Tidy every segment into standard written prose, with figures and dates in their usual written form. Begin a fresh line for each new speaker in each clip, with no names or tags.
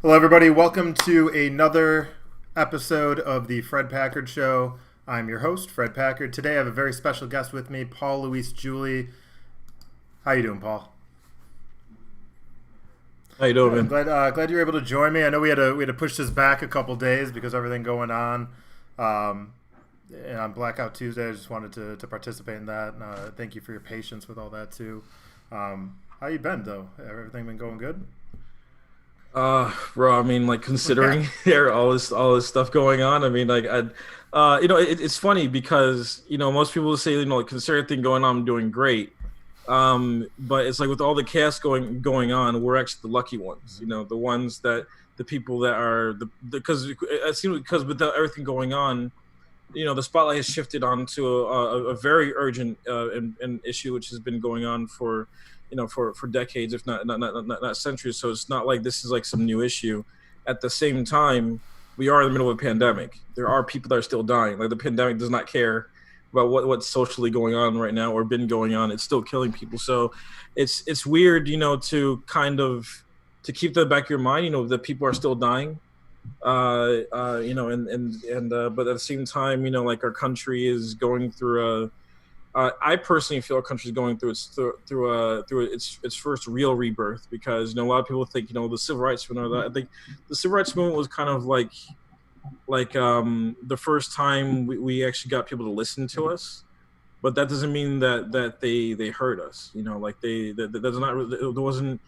Hello, everybody. Welcome to another episode of the Fred Packard Show. I'm your host, Fred Packard. Today, I have a very special guest with me, Paul Louise-Julie. How you doing, Paul?
How you doing,
I'm
man?
glad you were able to join me. I know we had to push this back a couple days because of everything going on. And on Blackout Tuesday, I just wanted to participate in that. Thank you for your patience with all that too. How you been though? Everything been going good?
Bro, I mean, like considering there all this stuff going on, I mean, like, it's funny because most people say like consider everything going on, I'm doing great, but it's like with all the chaos going on, we're actually the lucky ones, the ones that the people that are because it seems because with everything going on, the spotlight has shifted onto a very urgent and issue which has been going on for for decades, if not centuries. So it's not like this is like some new issue. At the same time, we are in the middle of a pandemic. There are people that are still dying. Like the pandemic does not care about what's socially going on right now or been going on. It's still killing people. So it's weird, to kind of to keep that back of your mind, that people are still dying. But at the same time, like our country is going through I personally feel our country is going through its first real rebirth because a lot of people think the civil rights movement. I think the civil rights movement was kind of like the first time we actually got people to listen to us, but that doesn't mean that they heard us. Like that's not there wasn't.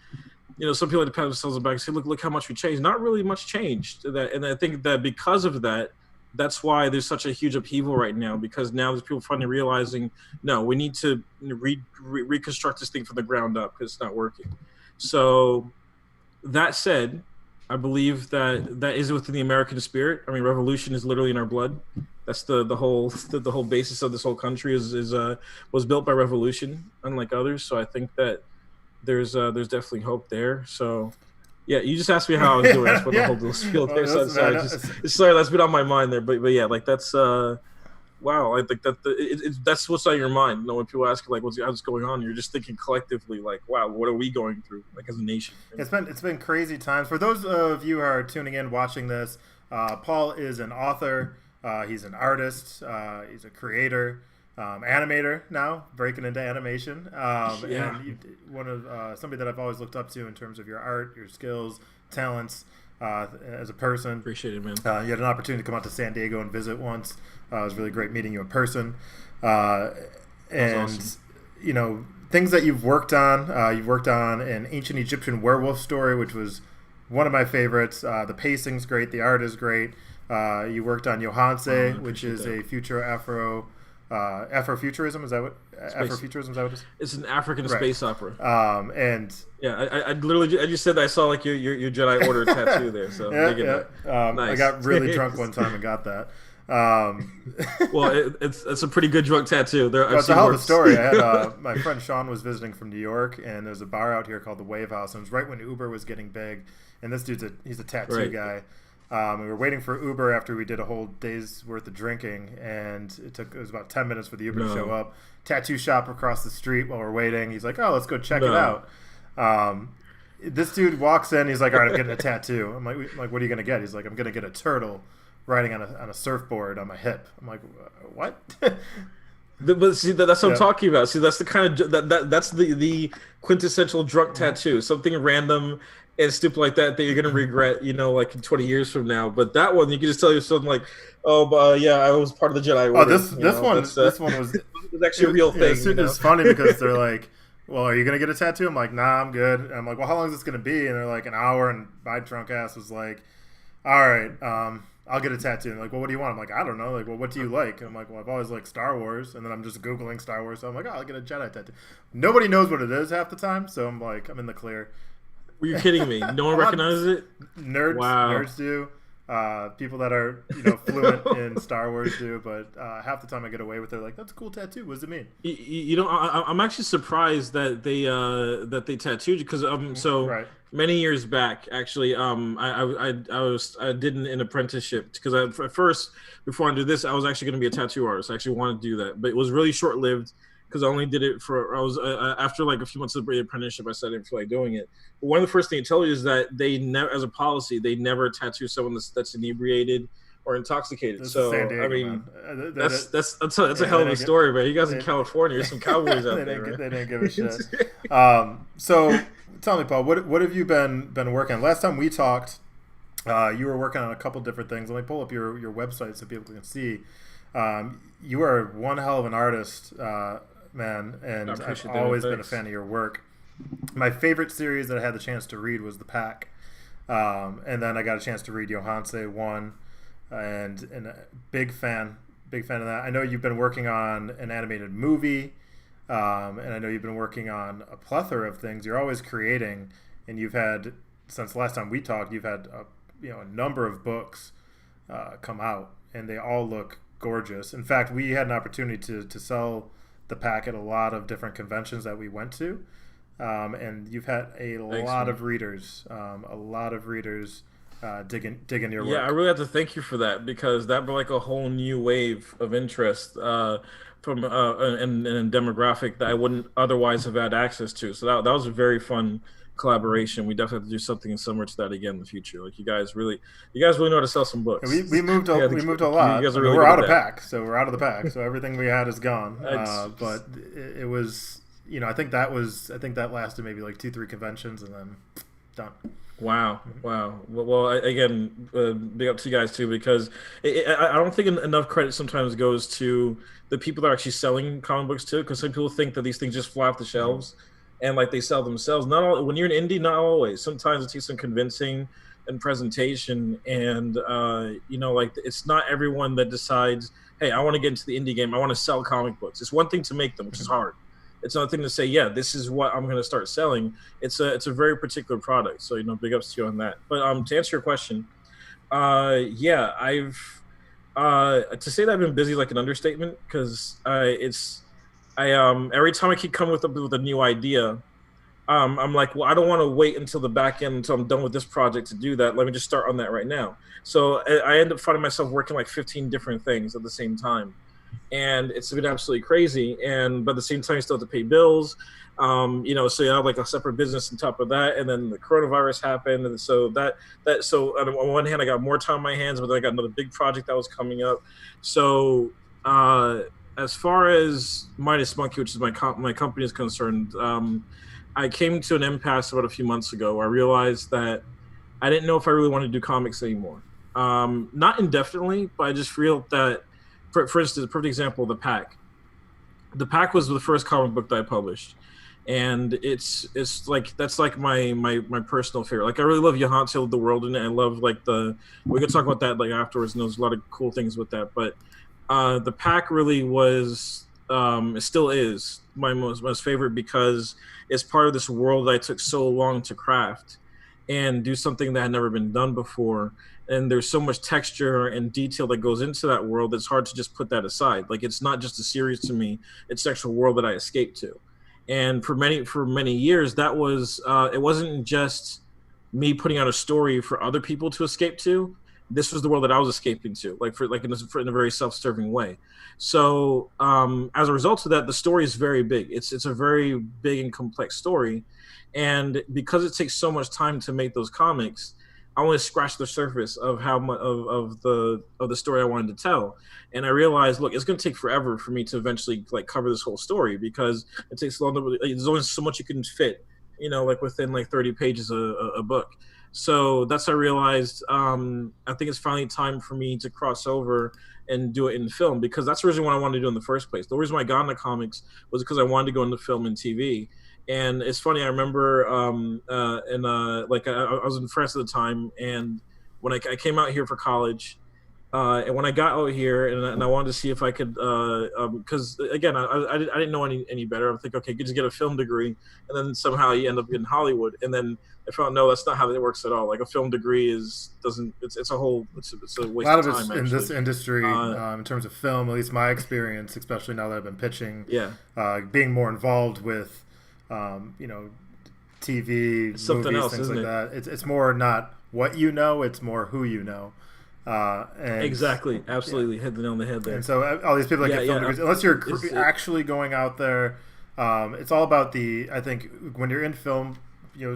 Some people like to pat themselves on the back and say, look how much we changed. Not really much changed. And I think that because of that, that's why there's such a huge upheaval right now, because now there's people finally realizing, no, we need to reconstruct this thing from the ground up because it's not working. So that said, I believe that is within the American spirit. I mean, revolution is literally in our blood. That's the whole basis of this whole country was built by revolution, unlike others. So I think that there's definitely hope there. So yeah, you just asked me how I was doing. That's what the whole deal field there. So sorry, that's been on my mind there. But yeah, like that's wow. I think that that's what's on your mind. When people ask you like what's going on, you're just thinking collectively like, wow, what are we going through like as a nation?
It's been crazy times. For those of you who are tuning in, watching this, Paul is an author. He's an artist. He's a creator. Animator now, breaking into animation. And one of somebody that I've always looked up to in terms of your art, your skills, talents as a person.
Appreciate it, man.
You had an opportunity to come out to San Diego and visit once. It was really great meeting you in person. And
awesome.
Things that you've worked on. You've worked on an ancient Egyptian werewolf story, which was one of my favorites. The pacing's great. The art is great. You worked on Johanse, which is a future Afrofuturism, is that what Afrofuturism is that what it is?
It's an African space opera.
And
yeah, I literally I just said that I saw like your Jedi Order tattoo there. So
nice. I got really drunk one time and got that.
Well, it's a pretty good drunk tattoo.
It's a hell of a story. I had my friend Sean was visiting from New York, and there's a bar out here called the Wave House, and it was right when Uber was getting big. And this dude's he's a tattoo guy. We were waiting for Uber after we did a whole day's worth of drinking, and it was about 10 minutes for the Uber to show up. Tattoo shop across the street while we're waiting. He's like, oh, let's go check it out. This dude walks in. He's like, all right, I'm getting a tattoo. I'm like, what are you going to get? He's like, I'm going to get a turtle riding on a surfboard on my hip. I'm like, what?
But see, that's what I'm talking about. See, that's the kind of that's the quintessential drunk tattoo. Something random and stupid like that you're gonna regret, like in 20 years from now. But that one, you can just tell yourself like, oh, yeah, I was part of the Jedi Order.
Oh, this one was
actually a real thing.
It's funny because they're like, well, are you gonna get a tattoo? I'm like, nah, I'm good. And I'm like, well, how long is this gonna be? And they're like, an hour. And my drunk ass was like, all right, I'll get a tattoo. And like, well, what do you want? I'm like, I don't know. Like, well, what do you like? And I'm like, well, I've always liked Star Wars. And then I'm just Googling Star Wars. So I'm like, oh, I'll get a Jedi tattoo. Nobody knows what it is half the time. So I'm like, I'm in the clear.
Were you kidding me? No one recognizes it?
Nerds do. People that are fluent in Star Wars do, but half the time I get away with it. Like, that's a cool tattoo. What does it mean?
I'm actually surprised that they tattooed you because many years back, actually, I did an apprenticeship because at first, before I did this, I was actually going to be a tattoo artist. I actually wanted to do that, but it was really short lived. because I only did it for I was after like a few months of the apprenticeship. I said I didn't feel like doing it. But one of the first things they tell you is that they never, as a policy, they never tattoo someone that's inebriated or intoxicated.
This is
So
San Diego,
I mean,
man.
that's a hell of a story, man. You guys in California, there's some cowboys out there.
They didn't give a shit. So tell me, Paul, what have you been working on? Last time we talked, you were working on a couple different things. Let me pull up your website so people can see. You are one hell of an artist, man, and I've always been a fan of your work. My favorite series that I had the chance to read was The Pack, and then I got a chance to read Johanse 1, and a big fan of that. I know you've been working on an animated movie, and I know you've been working on a plethora of things. You're always creating, and you've had, since the last time we talked, you've had a number of books come out, and they all look gorgeous. In fact, we had an opportunity to sell The Pack at a lot of different conventions that we went to, and you've had a lot of readers digging your work.
Yeah, I really have to thank you for that, because that brought like a whole new wave of interest from in a demographic that I wouldn't otherwise have had access to. So that was a very fun collaboration. We definitely have to do something similar to that again in the future. Like you guys really know how to sell some books.
We moved a lot. We're out of pack, so we're out of the pack. So everything we had is gone. But it was, I think that lasted maybe like 2-3 conventions and then done.
Wow. Well, again, big up to you guys too, because I don't think enough credit sometimes goes to the people that are actually selling comic books too, because some people think that these things just fly off the shelves. And like they sell themselves. Not all, when you're an indie, not always. Sometimes it takes some convincing and presentation, and like it's not everyone that decides, hey, I want to get into the indie game. I want to sell comic books. It's one thing to make them, which is hard. It's another thing to say, yeah, this is what I'm going to start selling. It's a very particular product. So big ups to you on that. But to answer your question, yeah, I've to say that I've been busy like an understatement, because every time I keep coming with a new idea, I'm like, well, I don't want to wait until the back end until I'm done with this project to do that. Let me just start on that right now. So I end up finding myself working like 15 different things at the same time, and it's been absolutely crazy. But at the same time, you still have to pay bills, so you have like a separate business on top of that, and then the coronavirus happened, and so so on one hand, I got more time on my hands, but then I got another big project that was coming up. So as far as Midas Monkey, which is my company, is concerned, I came to an impasse about a few months ago where I realized that I didn't know if I really wanted to do comics anymore. Not indefinitely, but I just feel that, for instance, a perfect example, The Pack. The Pack was the first comic book that I published, and it's like that's like my personal favorite. Like I really love Johanse of the World, and I love like we could talk about that like afterwards, and there's a lot of cool things with that, but The Pack really was, it still is my most favorite, because it's part of this world that I took so long to craft and do something that had never been done before. And there's so much texture and detail that goes into that world, it's hard to just put that aside. Like it's not just a series to me, it's the actual world that I escaped to. And for many years, that was, it wasn't just me putting out a story for other people to escape to. This was the world that I was escaping to, in a very self-serving way. So as a result of that, the story is very big. It's a very big and complex story, and because it takes so much time to make those comics, I only scratched the surface of how much of the story I wanted to tell. And I realized, look, it's going to take forever for me to eventually like cover this whole story, because it takes a long. There's only so much you can fit, like within like 30 pages a book. So that's how I realized I think it's finally time for me to cross over and do it in film, because that's the reason why I wanted to do it in the first place. The reason why I got into comics was because I wanted to go into film and TV. And it's funny, I remember I was in France at the time, and when I came out here for college, and when I got out here and I wanted to see if I could, because again, I didn't know any better. I'm thinking, okay, just get a film degree, and then somehow you end up in Hollywood. And then I found, no, that's not how it works at all. Like a film degree it's a waste of time. A lot of
it's in this industry, in terms of film, at least my experience, especially now that I've been pitching, being more involved with, TV,
it's something
movies,
else,
things
isn't
like
it?
that. It's more not what you know, it's more who you know. And
Exactly, absolutely, hit the nail on the head there.
and so all these people that get film degrees, unless you're actually going out there, it's all about I think when you're in film,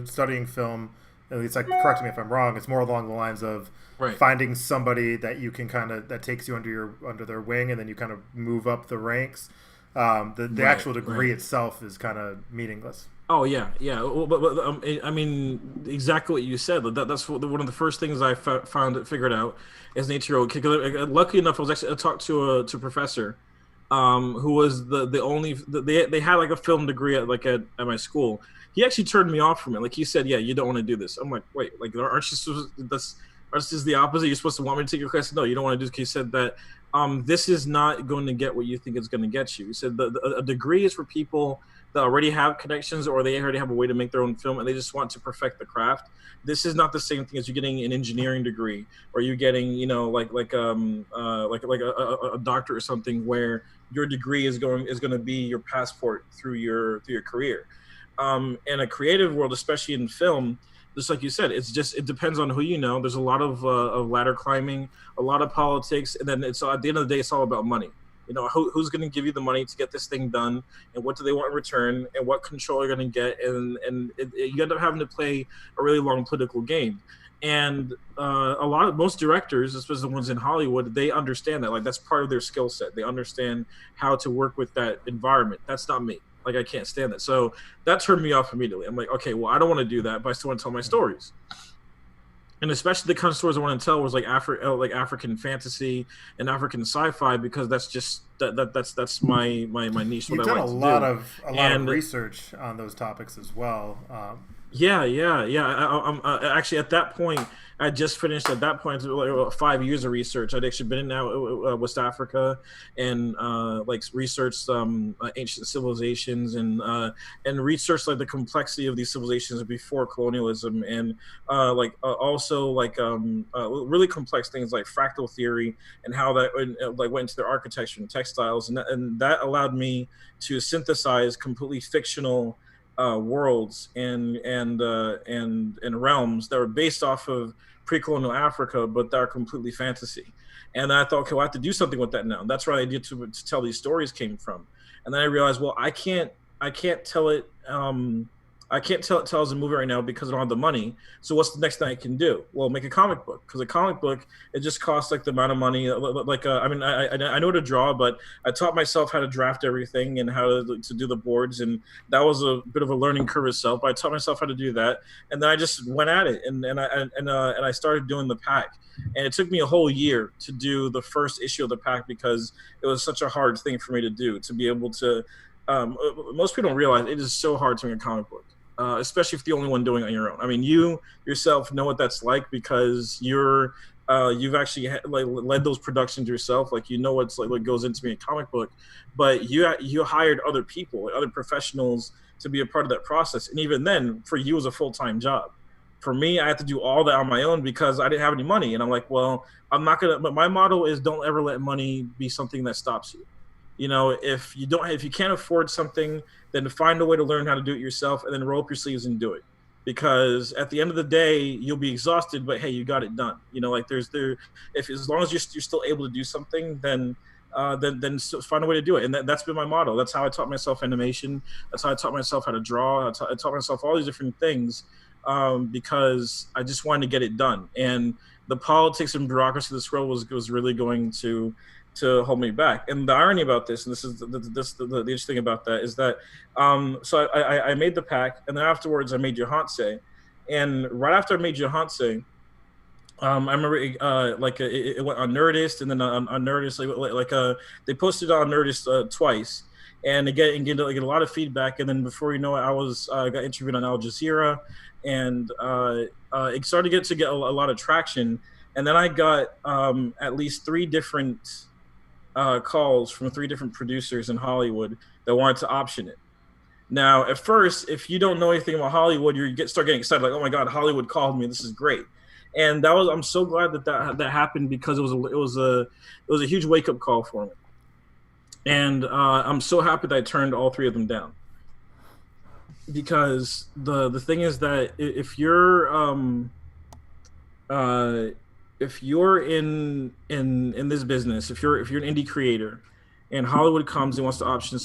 studying film, at least correct me if I'm wrong, it's more along the lines of finding somebody that you can that takes you under their wing, and then you kind of move up the ranks. The actual degree itself is kind of meaningless.
Oh yeah. Well, but I mean, exactly what you said. That's one of the first things I figured out as an 8-year-old kid. Luckily enough, I talked to a professor, who was the only they had like a film degree at my school. He actually turned me off from it. Like he said, "Yeah, you don't want to do this." I'm like, "Wait, like aren't you supposed this is the opposite? You're supposed to want me to take your class?" No, you don't want to do this. He said that this is not going to get what you think it's going to get you. He said a degree is for people that already have connections, or they already have a way to make their own film, and they just want to perfect the craft. This is not the same thing as you getting an engineering degree, or you getting like a doctor or something, where your degree is going to be your passport through your career. In a creative world, especially in film, just like you said, it depends on who you know. There's a lot of ladder climbing, a lot of politics, and then it's at the end of the day, it's all about money. Who's going to give you the money to get this thing done, and what do they want in return, and what control you're going to get, and you end up having to play a really long political game. And most directors, especially the ones in Hollywood, they understand that. Like that's part of their skill set. They understand how to work with that environment. That's not me. Like I can't stand that. So that turned me off immediately. I'm like, okay, well, I don't want to do that, but I still want to tell my stories. And especially the kind of stories I want to tell was like African fantasy and African sci-fi, because that's just that's my niche.
You've done a lot of research on those topics as well.
Yeah. I'm actually at that point. I just finished at that point like 5 years of research. I'd actually been in now West Africa and researched ancient civilizations and researched like the complexity of these civilizations before colonialism, and also really complex things like fractal theory and how that went into their architecture and textiles, and that allowed me to synthesize completely fictional worlds and realms that were based off of pre-colonial Africa, but that are completely fantasy. And I thought, okay, well, I have to do something with that now. That's where the idea to tell these stories came from. And then I realized, well, I can't tell it. I can't tell it as a movie right now because I don't have the money. So what's the next thing I can do? Well, make a comic book, because a comic book, it just costs like the amount of money. I know how to draw, but I taught myself how to draft everything and how to do the boards, and that was a bit of a learning curve itself. But I taught myself how to do that, and then I just went at it, and I started doing the pack. And it took me a whole year to do the first issue of the pack, because it was such a hard thing for me to do, to be able to. Most people don't realize it is so hard to make a comic book. Especially if you're the only one doing it on your own. I mean, you yourself know what that's like, because you've actually led those productions yourself. Like, what's what goes into making a comic book, but you hired other people, other professionals to be a part of that process. And even then, for you, it was a full-time job. For me, I had to do all that on my own because I didn't have any money. And I'm like, well, I'm not gonna. But my motto is, don't ever let money be something that stops you. If you can't afford something, then find a way to learn how to do it yourself, and then roll up your sleeves and do it. Because at the end of the day, you'll be exhausted, but hey, you got it done. If as long as you're still able to do something, then find a way to do it. And that's been my motto. That's how I taught myself animation. That's how I taught myself how to draw. I taught myself all these different things, because I just wanted to get it done. And the politics and bureaucracy of this world was really going to hold me back. And the irony about this, and this is the interesting thing about that, is that so I made the pack, and then afterwards I made Johanse. And right after I made Johanse, I remember it went on Nerdist, and then on Nerdist they posted it on Nerdist twice, and get a lot of feedback. And then before you know it, I got interviewed on Al Jazeera, and it started to get a lot of traction. And then I got at least 3 different calls from 3 different producers in Hollywood that wanted to option it. Now, at first, if you don't know anything about Hollywood, start getting excited, like, oh my God, Hollywood called me, this is great. And I'm so glad that happened, because it was a huge wake up call for me. And I'm so happy that I turned all 3 of them down, because the thing is that if you're if you're in this business, if you're an indie creator, and Hollywood comes and wants to option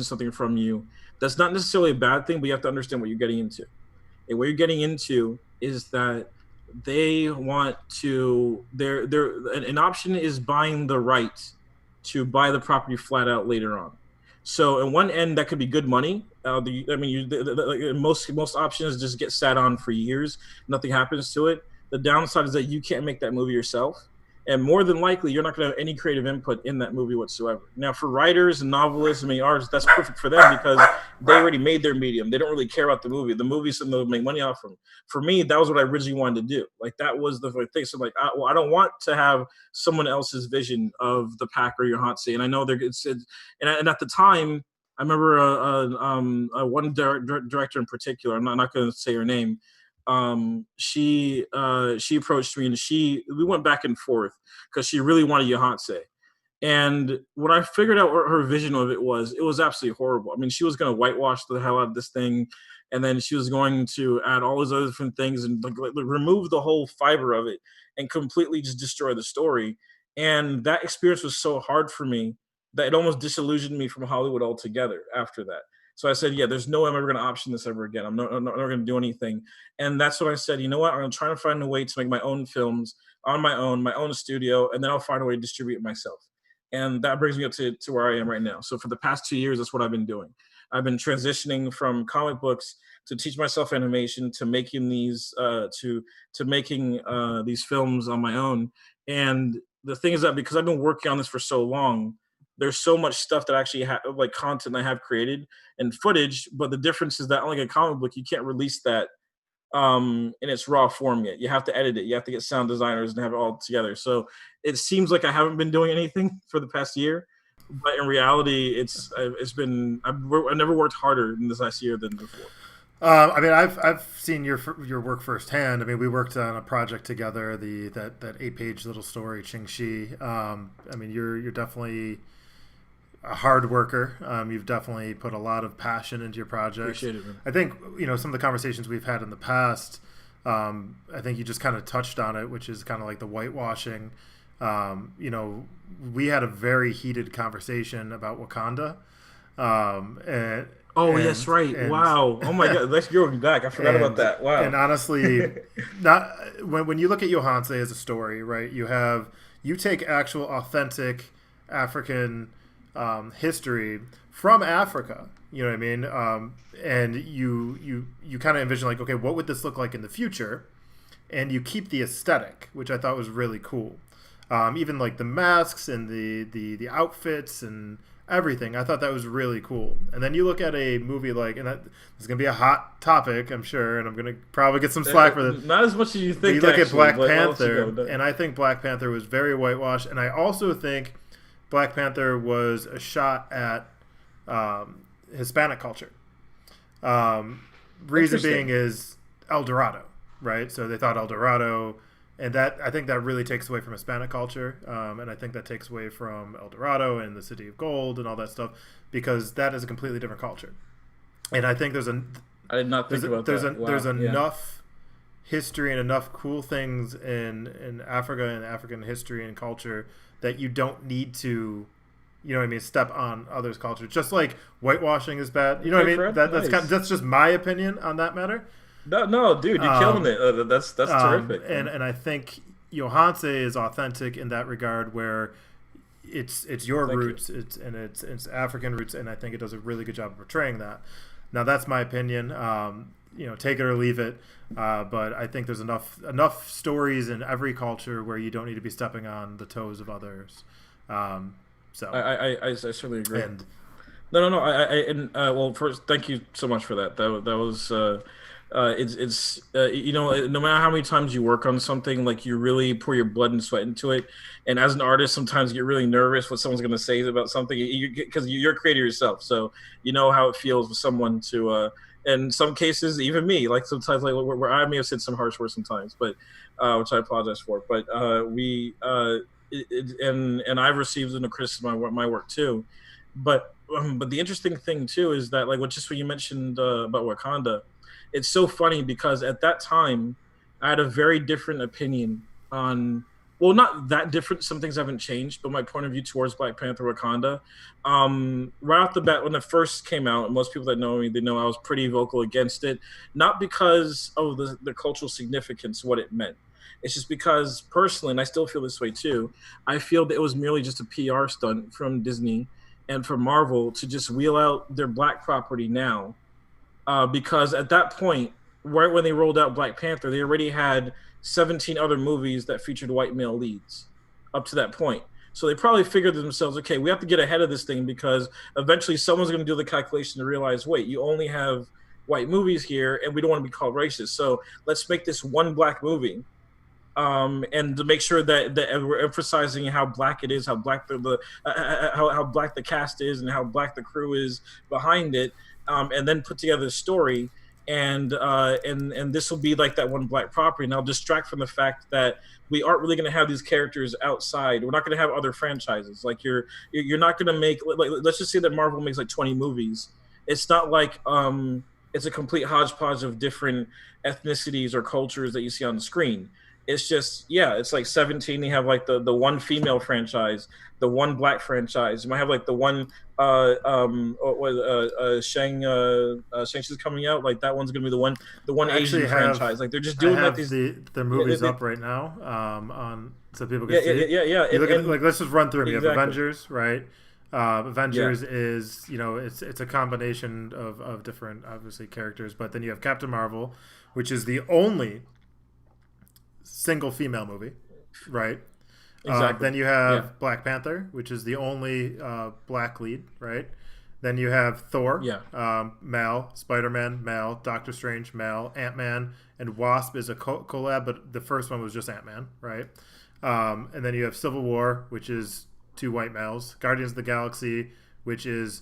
something from you, that's not necessarily a bad thing, but you have to understand what you're getting into. And what you're getting into is that they want to their an option is buying the right to buy the property flat out later on. So in one end, that could be good money. Most options just get sat on for years. Nothing happens to it. The downside is that you can't make that movie yourself, and more than likely, you're not going to have any creative input in that movie whatsoever. Now, for writers and novelists, artists, that's perfect for them because they already made their medium. They don't really care about the movie. The movie's something they'll make money off from. For me, that was what I originally wanted to do. Like, that was the thing. So, like, I don't want to have someone else's vision of the Packard or Yahtzee. And I know and at the time, I remember one director in particular. I'm not going to say her name. She approached me and we went back and forth because she really wanted Yahtzee. And what I figured out what her vision of it was absolutely horrible. I mean, she was going to whitewash the hell out of this thing, and then she was going to add all these other different things and like remove the whole fiber of it and completely just destroy the story. And that experience was so hard for me that it almost disillusioned me from Hollywood altogether after that. So I said, yeah, there's no way I'm ever going to option this ever again. I'm not going to do anything. And that's what I said. You know what? I'm going to try to find a way to make my own films on my own studio, and then I'll find a way to distribute it myself. And that brings me up to where I am right now. So for the past 2 years, that's what I've been doing. I've been transitioning from comic books to teach myself animation to making these making these films on my own. And the thing is that because I've been working on this for so long, there's so much stuff that I actually have, like content I have created and footage. But the difference is that unlike a comic book, you can't release that in its raw form yet. You have to edit it. You have to get sound designers and have it all together. So it seems like I haven't been doing anything for the past year, but in reality, I've never worked harder in this last year than before.
I've seen your work firsthand. I mean, we worked on a project together, that 8-page little story, Ching Shi. You're definitely a hard worker. You've definitely put a lot of passion into your projects.
Appreciate it, man.
I think, some of the conversations we've had in the past, I think you just kind of touched on it, which is kind of like the whitewashing. We had a very heated conversation about Wakanda.
Yes, right. Wow. Oh my God. Let's go back. I forgot about that. Wow.
And honestly, when you look at Yahtzee as a story, right? You take actual authentic African history from Africa. You know what I mean? And you kind of envision like, okay, what would this look like in the future? And you keep the aesthetic, which I thought was really cool. Even like the masks and the outfits and everything. I thought that was really cool. And then you look at a movie like, and that is going to be a hot topic, I'm sure, and I'm going to probably get some slack for this.
Not as much as you think.
You look at Black Panther, and I think Black Panther was very whitewashed, and I also think Black Panther was a shot at Hispanic culture. Reason being is El Dorado, right? So they thought El Dorado, and that I think that really takes away from Hispanic culture, and I think that takes away from El Dorado and the City of Gold and all that stuff, because that is a completely different culture. And I think
I did not think about that.
There's enough history and enough cool things in Africa and African history and culture that you don't need to, step on others' culture. Just like whitewashing is bad. You know what I mean? That's just my opinion on that matter.
No, dude, you're killing it. That's terrific.
And I think Yahtzee is authentic in that regard, where it's your roots, it's African roots, and I think it does a really good job of portraying that. Now that's my opinion. Take it or leave it. But I think there's enough stories in every culture where you don't need to be stepping on the toes of others. So
I certainly agree.
And,
well, first, thank you so much for that. That was. No matter how many times you work on something, like you really pour your blood and sweat into it. And as an artist, sometimes you get really nervous what someone's going to say about something because you're a creator yourself. So you know how it feels with someone to, in some cases, even me, like sometimes like where I may have said some harsh words sometimes, but which I apologize for. But and I've received no criticism on my work too. But the interesting thing too is that like what you mentioned about Wakanda. It's so funny because at that time, I had a very different opinion on, well, not that different. Some things haven't changed, but my point of view towards Black Panther Wakanda, right off the bat, when it first came out, and most people that know me, they know I was pretty vocal against it, not because of the cultural significance, what it meant. It's just because personally, and I still feel this way too, I feel that it was merely just a PR stunt from Disney and from Marvel to just wheel out their Black property now, because at that point, right when they rolled out Black Panther, they already had 17 other movies that featured white male leads up to that point. So they probably figured to themselves, okay, we have to get ahead of this thing because eventually someone's going to do the calculation to realize, wait, you only have white movies here and we don't want to be called racist. So let's make this one Black movie. And to make sure that we're emphasizing how Black it is, how Black how Black the cast is, and how Black the crew is behind it, and then put together a story, and this will be like that one Black property. And I'll distract from the fact that we aren't really going to have these characters outside. We're not going to have other franchises. Like you're not going to make, like, let's just say that Marvel makes like 20 movies. It's not like it's a complete hodgepodge of different ethnicities or cultures that you see on the screen. It's just, yeah, it's like 17. You have like the one female franchise, the one Black franchise. You might have like the one Shang-Chi's coming out. Like that one's gonna be the one Asian franchise. Like they're just doing like these.
The movies up right now on so people can see.
Yeah.
Like let's just run through them. Exactly. You have Avengers, right? Avengers is, it's a combination of different obviously characters, but then you have Captain Marvel, which is the only single female movie, right?
Exactly.
Then you have Black Panther, which is the only Black lead, right? Then you have Thor, male, Spider-Man, male, Doctor Strange, male, Ant-Man, and Wasp is a collab, but the first one was just Ant-Man, right? And then you have Civil War, which is 2 white males, Guardians of the Galaxy, which is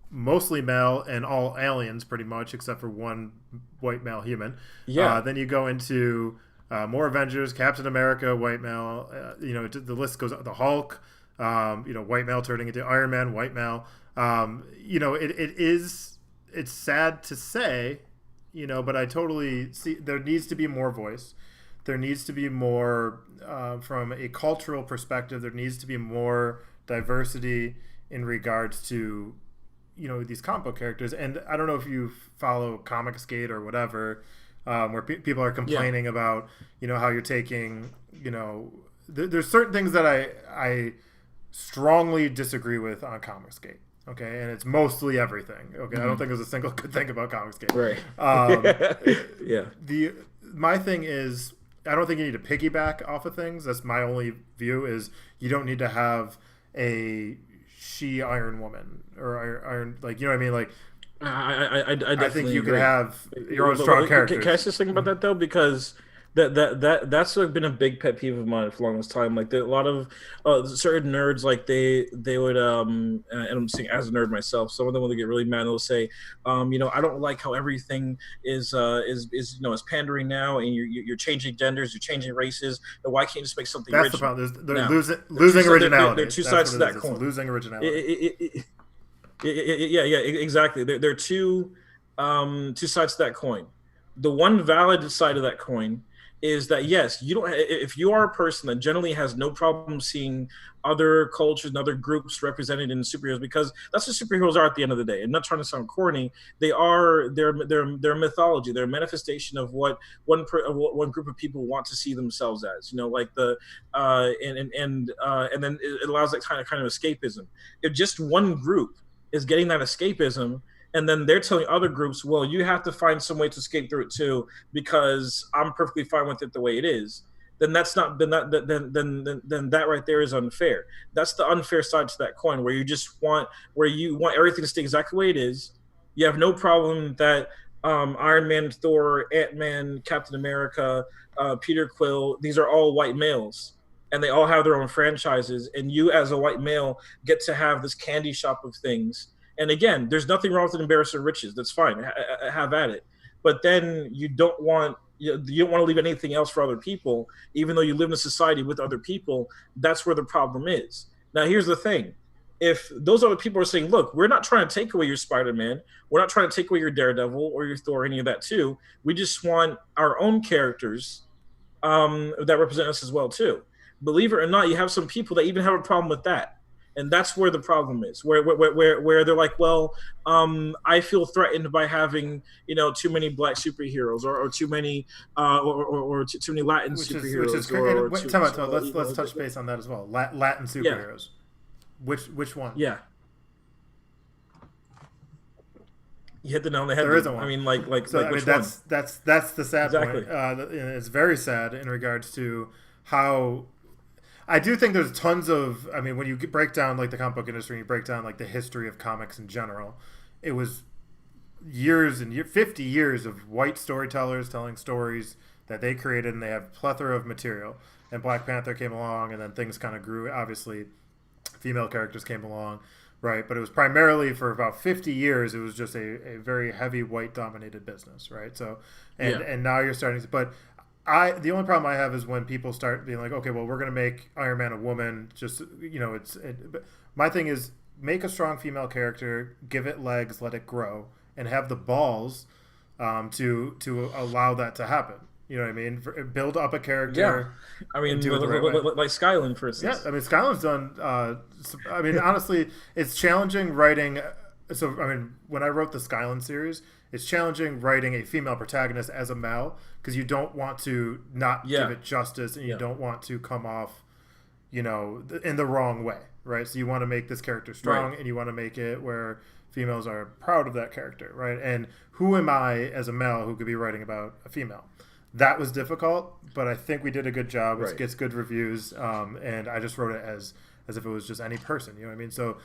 mostly male and all aliens pretty much, except for one white male human. Then you go into more Avengers, Captain America, white male. The list goes. The Hulk, white male turning into Iron Man, white male. It's sad to say, but I totally see there needs to be more voice. There needs to be more from a cultural perspective. There needs to be more diversity in regards to, these comic book characters. And I don't know if you follow Comic Skate or whatever. Where people are complaining about, how you're taking, there's certain things that I strongly disagree with on Comicsgate. Okay, and it's mostly everything. Okay, I don't think there's a single good thing about Comicsgate.
Right.
My thing is, I don't think you need to piggyback off of things. That's my only view. Is you don't need to have a she Iron Woman or Iron, like, you know what I mean, like. I think you could have your own strong characters.
Can I say something about that though? Because that's been a big pet peeve of mine for the longest time. Like a lot of certain nerds, like they would and I'm saying as a nerd myself, some of them will get really mad. They'll say, I don't like how everything is pandering now, and you're changing genders, you're changing races. Why can't you just make something?
That's
original?
The problem. They're losing originality.
They're two sides to that coin.
Losing originality.
Yeah, exactly. There are two sides to that coin. The one valid side of that coin is that, yes, you don't. If you are a person that generally has no problem seeing other cultures and other groups represented in superheroes, because that's what superheroes are at the end of the day. I'm not trying to sound corny. They're a mythology. They're a manifestation of what one group of people want to see themselves as. Like and then it allows that kind of escapism. If just one group is getting that escapism, and then they're telling other groups, well, you have to find some way to escape through it too, because I'm perfectly fine with it the way it is. Then that's not. Then that right there is unfair. That's the unfair side to that coin, where you want everything to stay exactly the way it is. You have no problem that Iron Man, Thor, Ant-Man, Captain America, Peter Quill, these are all white males, and they all have their own franchises, and you as a white male get to have this candy shop of things. And again, there's nothing wrong with embarrassing riches. That's fine. Have at it. But then you don't want to leave anything else for other people, even though you live in a society with other people. That's where the problem is. Now, here's the thing. If those other people are saying, look, we're not trying to take away your Spider-Man, we're not trying to take away your Daredevil or your Thor, any of that too. We just want our own characters that represent us as well too. Believe it or not, you have some people that even have a problem with that, and that's where the problem is. Where they're like, well, I feel threatened by having too many black superheroes, or too many or too many Latin
which is
superheroes,
or wait, tell me, let's touch base on that as well. Latin
yeah,
superheroes. Which one?
yeah. You hit the nail on the head.
There isn't one.
I mean, like
so.
Like
I mean,
which
that's
one?
that's the sad
Exactly.
point. It's very sad in regards to how I do think there's tons of. I mean, when you break down like the comic book industry, and you break down like the history of comics in general, it was years and 50 years of white storytellers telling stories that they created, and they have plethora of material. And Black Panther came along, and then things kind of grew. Obviously, female characters came along, right? But it was primarily for about 50 years. It was just a very heavy white dominated business, right? So,
Yeah.
and now you're starting to, but the only problem I have is when people start being like, okay, well, we're going to make Iron Man a woman. Just, my thing is make a strong female character, give it legs, let it grow, and have the balls to allow that to happen. You know what I mean? Build up a character.
Yeah. I mean, like Skyland, for instance.
Yeah, I mean, Skyland's done. I mean, honestly, it's challenging writing. So, I mean, when I wrote the Skyland series, it's challenging writing a female protagonist as a male because you don't want to not give it justice, and you don't want to come off, in the wrong way, right? So you want to make this character strong, and you want to make it where females are proud of that character, right? And who am I as a male who could be writing about a female? That was difficult, but I think we did a good job. It gets good reviews, and I just wrote it as if it was just any person. You know what I mean? So,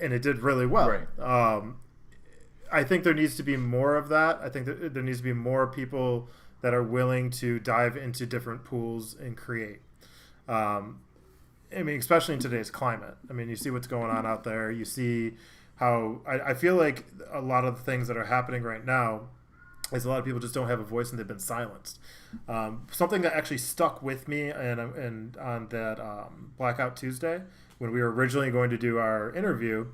and it did really well.
Right.
I think there needs to be more of that. I think that there needs to be more people that are willing to dive into different pools and create. I mean, especially in today's climate. I mean, you see what's going on out there. You see how I feel like a lot of the things that are happening right now is a lot of people just don't have a voice and they've been silenced. Something that actually stuck with me and on that Blackout Tuesday when we were originally going to do our interview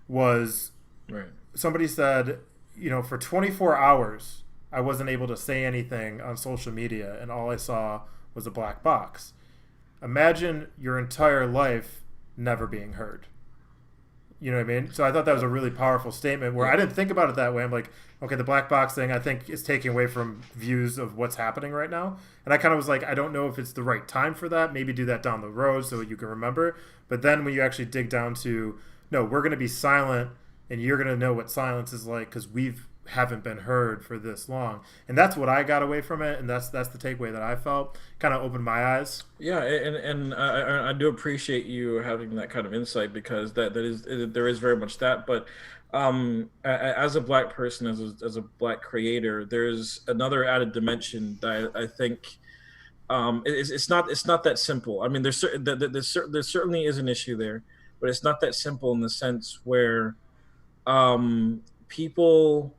was somebody said, for 24 hours I wasn't able to say anything on social media and all I saw was a black box. Imagine your entire life never being heard. You know what I mean? So I thought that was a really powerful statement where I didn't think about it that way. I'm like, okay, the black box thing I think is taking away from views of what's happening right now. And I kind of was like, I don't know if it's the right time for that. Maybe do that down the road so you can remember. But then when you actually dig down to, no, we're going to be silent and you're going to know what silence is like because haven't been heard for this long, and that's what I got away from it, and that's the takeaway that I felt. Kind of opened my eyes.
Yeah, and I do appreciate you having that kind of insight because there is very much that. But as a black person, as a black creator, there's another added dimension that I think it's not that simple. I mean, there certainly is an issue there, but it's not that simple in the sense where people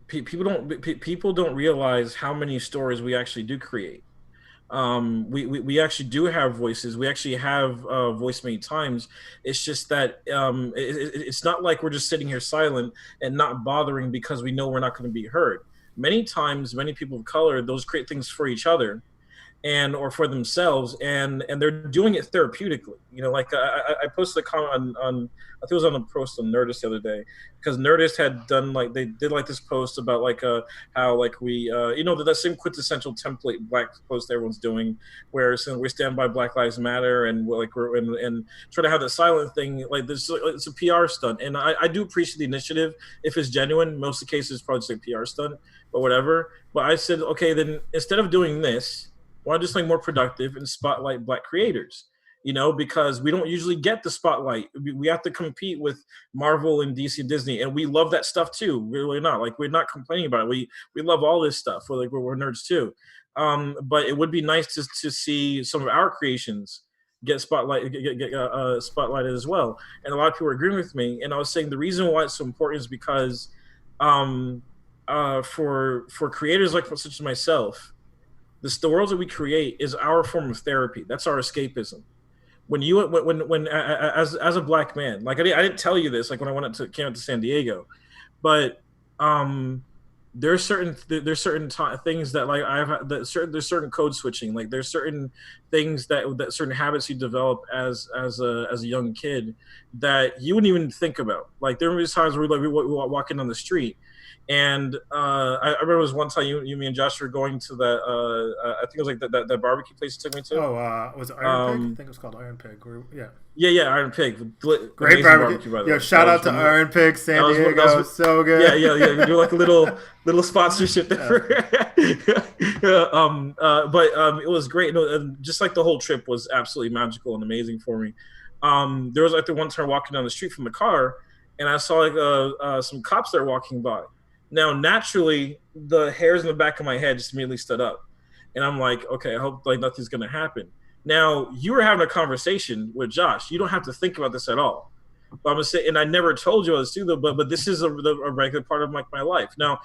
people don't realize how many stories we actually do create. We actually do have voices. We actually have voice many times. It's just that it's not like we're just sitting here silent and not bothering because we know we're not going to be heard. Many times, many people of color, those create things for each other or for themselves, and they're doing it therapeutically. Like I posted a comment on I think it was on a post on Nerdist the other day because Nerdist had done they did this post about how we that same quintessential template black post everyone's doing where we stand by Black Lives Matter and and try to have that silent thing this. It's a PR stunt, and I do appreciate the initiative if it's genuine. Most of the cases it's probably just a PR stunt, but whatever. But I said, okay, then instead of doing this, why not just more productive and spotlight black creators? Because we don't usually get the spotlight. We have to compete with Marvel and DC and Disney, and we love that stuff too. We're not we're not complaining about it. We love all this stuff. We're nerds too. But it would be nice to see some of our creations get spotlighted as well. And a lot of people are agreeing with me. And I was saying the reason why it's so important is because for creators such as myself, the worlds that we create is our form of therapy. That's our escapism. When as a black man, I didn't tell you this when I came out to San Diego, but there's certain things that like there's certain code switching, like there's certain things that certain habits you develop as a young kid that you wouldn't even think about. Like there were times where we were walking on the street, and I remember it was one time me and Josh were going to that I think it was like that barbecue place you took me to.
Oh, was it Iron Pig? I think it was called Iron Pig. Yeah.
Yeah, Iron Pig.
Great barbecue, by the way. Yo, shout out to Iron Pig, San Diego. So good.
Yeah. We do like a little sponsorship there. But it was great. No, just like the whole trip was absolutely magical and amazing for me. There was like the one time walking down the street from the car, and I saw like some cops there walking by. Now, naturally, the hairs in the back of my head just immediately stood up, and I'm like, okay, I hope like nothing's gonna happen. Now, you were having a conversation with Josh. You don't have to think about this at all. But I'm gonna say, and I never told you this too, but this is a regular part of my life. Now,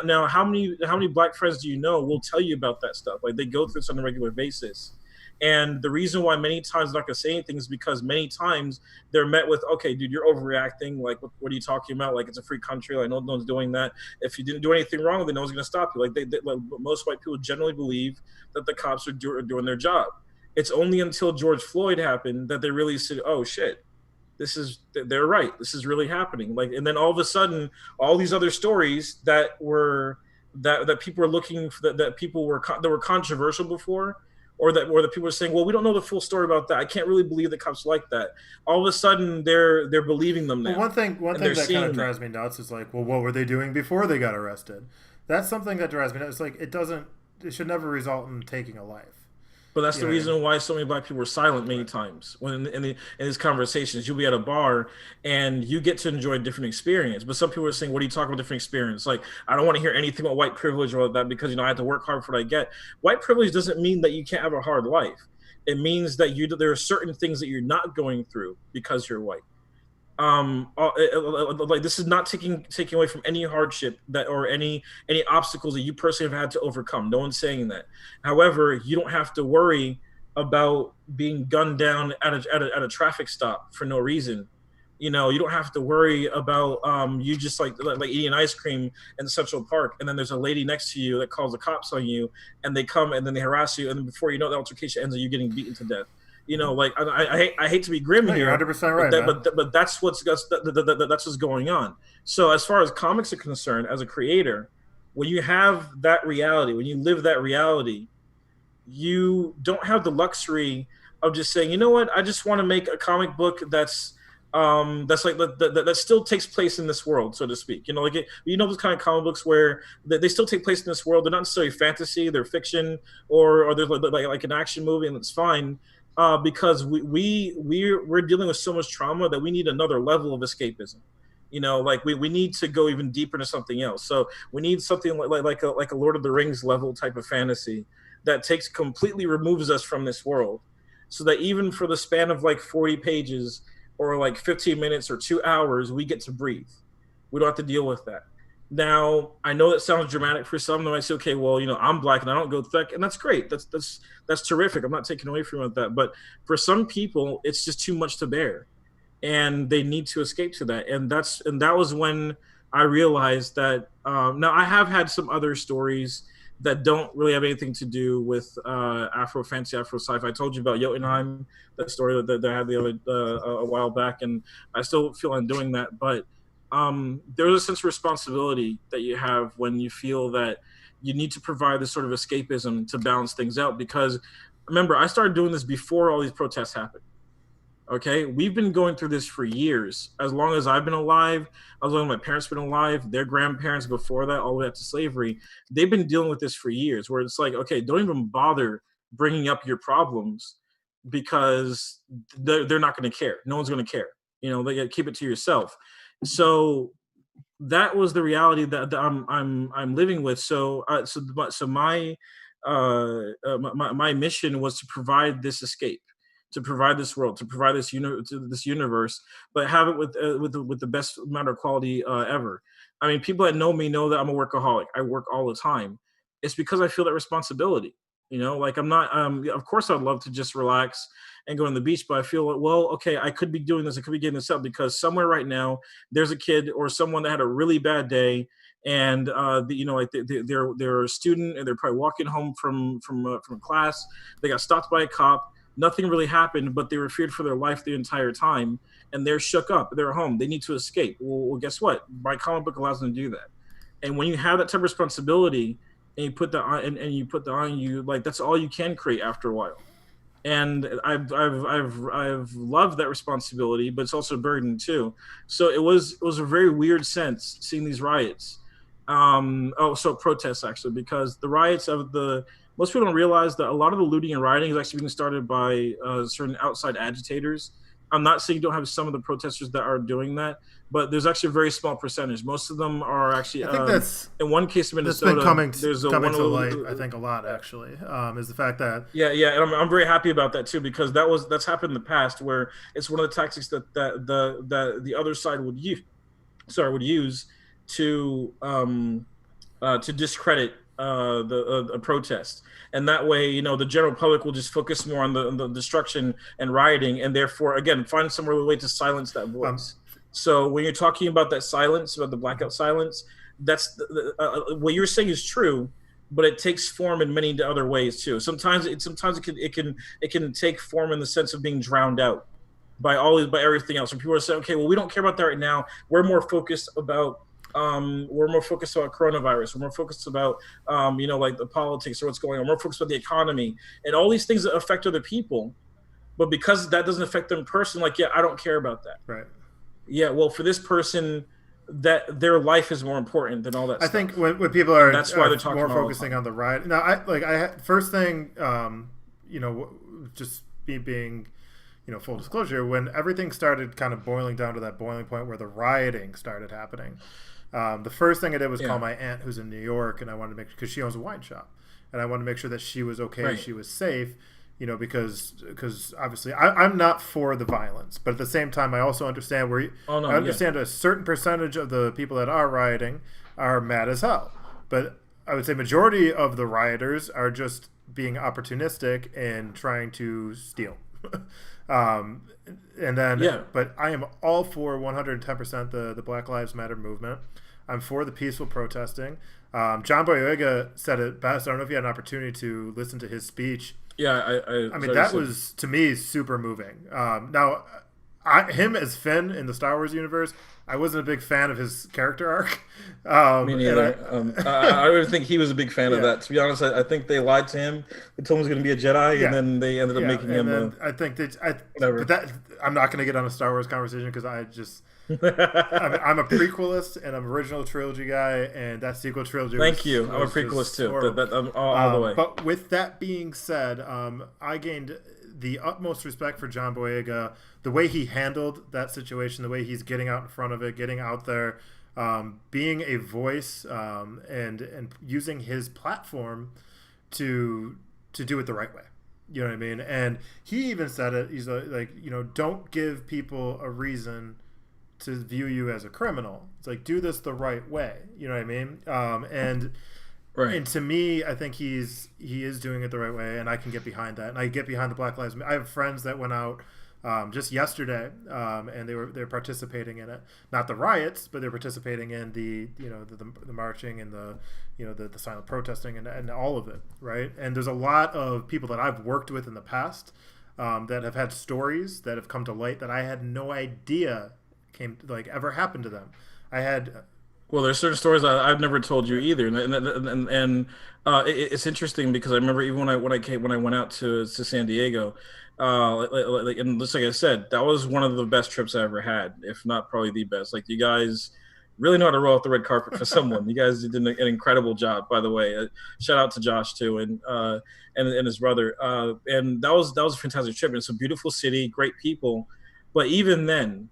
now, how many black friends do you know will tell you about that stuff? Like they go through this on a regular basis. And the reason why many times they're not gonna say anything is because many times they're met with, okay, dude, you're overreacting. Like, what are you talking about? Like, it's a free country. Like, no one's doing that. If you didn't do anything wrong, then no one's gonna stop you. Like, like most white people generally believe that the cops are doing their job. It's only until George Floyd happened that they really said, oh shit, they're right. This is really happening. Like, and then all of a sudden, all these other stories that people were looking for, that people were that were controversial before, or that people were saying, well, we don't know the full story about that. I can't really believe the cops like that. All of a sudden, they're believing them now.
Well, one thing that kind of drives me nuts is like, well, what were they doing before they got arrested? That's something that drives me nuts. It's like it should never result in taking a life.
But that's the reason why so many black people were silent many times. When in these conversations, you'll be at a bar and you get to enjoy a different experience. But some people are saying, what are you talking about different experience? Like, I don't want to hear anything about white privilege or that because, I have to work hard for what I get. White privilege doesn't mean that you can't have a hard life. It means that there are certain things that you're not going through because you're white. Like this is not taking away from any hardship that or any obstacles that you personally have had to overcome. No one's saying that. However, you don't have to worry about being gunned down at a traffic stop for no reason. You don't have to worry about you just like eating ice cream in Central Park, and then there's a lady next to you that calls the cops on you, and they come and then they harass you, and then before you know, the altercation ends with you getting beaten to death. Like I hate to be grim here.
You're 100% right,
but that's what's going on. So as far as comics are concerned, as a creator, when you have that reality, when you live that reality, you don't have the luxury of just saying, you know what, I just want to make a comic book that's like that still takes place in this world, so to speak. Those kind of comic books where they still take place in this world. They're not necessarily fantasy, they're fiction, or they're like an action movie, and it's fine. Because we're dealing with so much trauma that we need another level of escapism. Like we need to go even deeper into something else. So we need something like a Lord of the Rings level type of fantasy that completely removes us from this world, so that even for the span of like 40 pages or like 15 minutes or 2 hours, we get to breathe. We don't have to deal with that. Now, I know that sounds dramatic for some. They might say, okay, well, I'm black and I don't go through that. And that's great. That's terrific. I'm not taking away from that. But for some people, it's just too much to bear. And they need to escape to that. And that was when I realized that now I have had some other stories that don't really have anything to do with Afro fantasy, Afro sci-fi. I told you about Jotunheim, that story that I had the other a while back, and I still feel I'm doing that. But there's a sense of responsibility that you have when you feel that you need to provide this sort of escapism to balance things out. Because remember, I started doing this before all these protests happened. Okay, we've been going through this for years. As long as I've been alive, as long as my parents have been alive, their grandparents before that, all the way up to slavery, they've been dealing with this for years. Where it's like, okay, don't even bother bringing up your problems because they're not going to care. No one's going to care. They got to keep it to yourself. So that was the reality that I'm living with. So my mission was to provide this escape, to provide this world, to provide this universe, but have it with the best amount of quality ever. I mean, people that know me know that I'm a workaholic. I work all the time. It's because I feel that responsibility. You know, like I'm not. Of course, I'd love to just relax and go on the beach, but I feel like, well, okay, I could be doing this. I could be getting this up because somewhere right now there's a kid or someone that had a really bad day, and like they're a student and they're probably walking home from class. They got stopped by a cop. Nothing really happened, but they were feared for their life the entire time, and they're shook up. They're home. They need to escape. Well, guess what? My comic book allows them to do that. And when you have that type of responsibility, and you put that on, and you put that on you, like that's all you can create after a while. And I've loved that responsibility, but it's also a burden too. So it was a very weird sense seeing these riots. So protests actually, because the riots of the most people don't realize that a lot of the looting and rioting is actually being started by certain outside agitators. I'm not saying you don't have some of the protesters that are doing that, but there's actually a very small percentage. Most of them are actually.
I think that's
in one case in
that's
Minnesota.
been coming to
light.
I think a lot actually is the fact that
yeah, and I'm very happy about that too, because that's happened in the past where it's one of the tactics that the other side would use to discredit a protest, and that way, the general public will just focus more on the destruction and rioting, and therefore, again, find some way to silence that voice. So when you're talking about that silence, about the blackout silence, that's what you're saying is true, but it takes form in many other ways too. Sometimes it can take form in the sense of being drowned out by everything else. When people are saying, okay, well, we don't care about that right now. We're more focused about coronavirus. We're more focused about, like the politics or what's going on. We're more focused about the economy and all these things that affect other people. But because that doesn't affect them personally, like, yeah, I don't care about that.
Right.
Yeah. Well, for this person, that their life is more important than all that stuff.
I think when people are,
that's why they're talking
more focusing on the riot. Now, first thing, just being, full disclosure, when everything started kind of boiling down to that boiling point where the rioting started happening. The first thing I did was call my aunt who's in New York, and I wanted to make, because she owns a wine shop, and I wanted to make sure that she was okay, right. She was safe, because obviously I'm not for the violence, but at the same time I also understand I understand a certain percentage of the people that are rioting are mad as hell, but I would say majority of the rioters are just being opportunistic and trying to steal. But I am all for 110% the Black Lives Matter movement. I'm for the peaceful protesting. John Boyega said it best. I don't know if you had an opportunity to listen to his speech.
Yeah,
I mean, that was, to me, super moving. Now, him as Finn in the Star Wars universe, I wasn't a big fan of his character arc.
Me neither. I would think he was a big fan of that. To be honest, I think they lied to him. They told him he was going to be a Jedi, and then they ended up making him.
I think that I'm not going to get on a Star Wars conversation because I'm a prequelist and I'm an original trilogy guy, and that sequel trilogy.
Thank you. I'm a prequelist too. I'm all the way.
But with that being said, I gained the utmost respect for John Boyega, the way he handled that situation, the way he's getting out in front of it, getting out there, being a voice, and using his platform to do it the right way. You know what I mean? And he even said it. He's like, don't give people a reason to view you as a criminal. It's like, do this the right way. You know what I mean? And to me, I think he is doing it the right way, and I can get behind that. And I get behind the Black Lives Matter. I have friends that went out just yesterday, and they're participating in it. Not the riots, but they're participating in the marching and the silent protesting and all of it, right? And there's a lot of people that I've worked with in the past that have had stories that have come to light that I had no idea ever happened to them.
Well, there's certain stories I've never told you either, and it's interesting because I remember even when I went out to San Diego, and just like I said, that was one of the best trips I ever had, if not probably the best. Like, you guys really know how to roll out the red carpet for someone. You guys did an incredible job, by the way. Shout out to Josh too, and his brother. And that was a fantastic trip. It's a beautiful city, great people, but even then,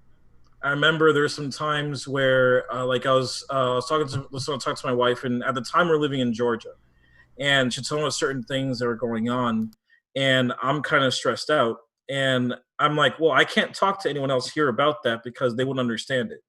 I remember there's some times where, I was talking to my wife, and at the time we're living in Georgia, and she told me certain things that were going on, and I'm kind of stressed out, and I'm like, well, I can't talk to anyone else here about that because they wouldn't understand it.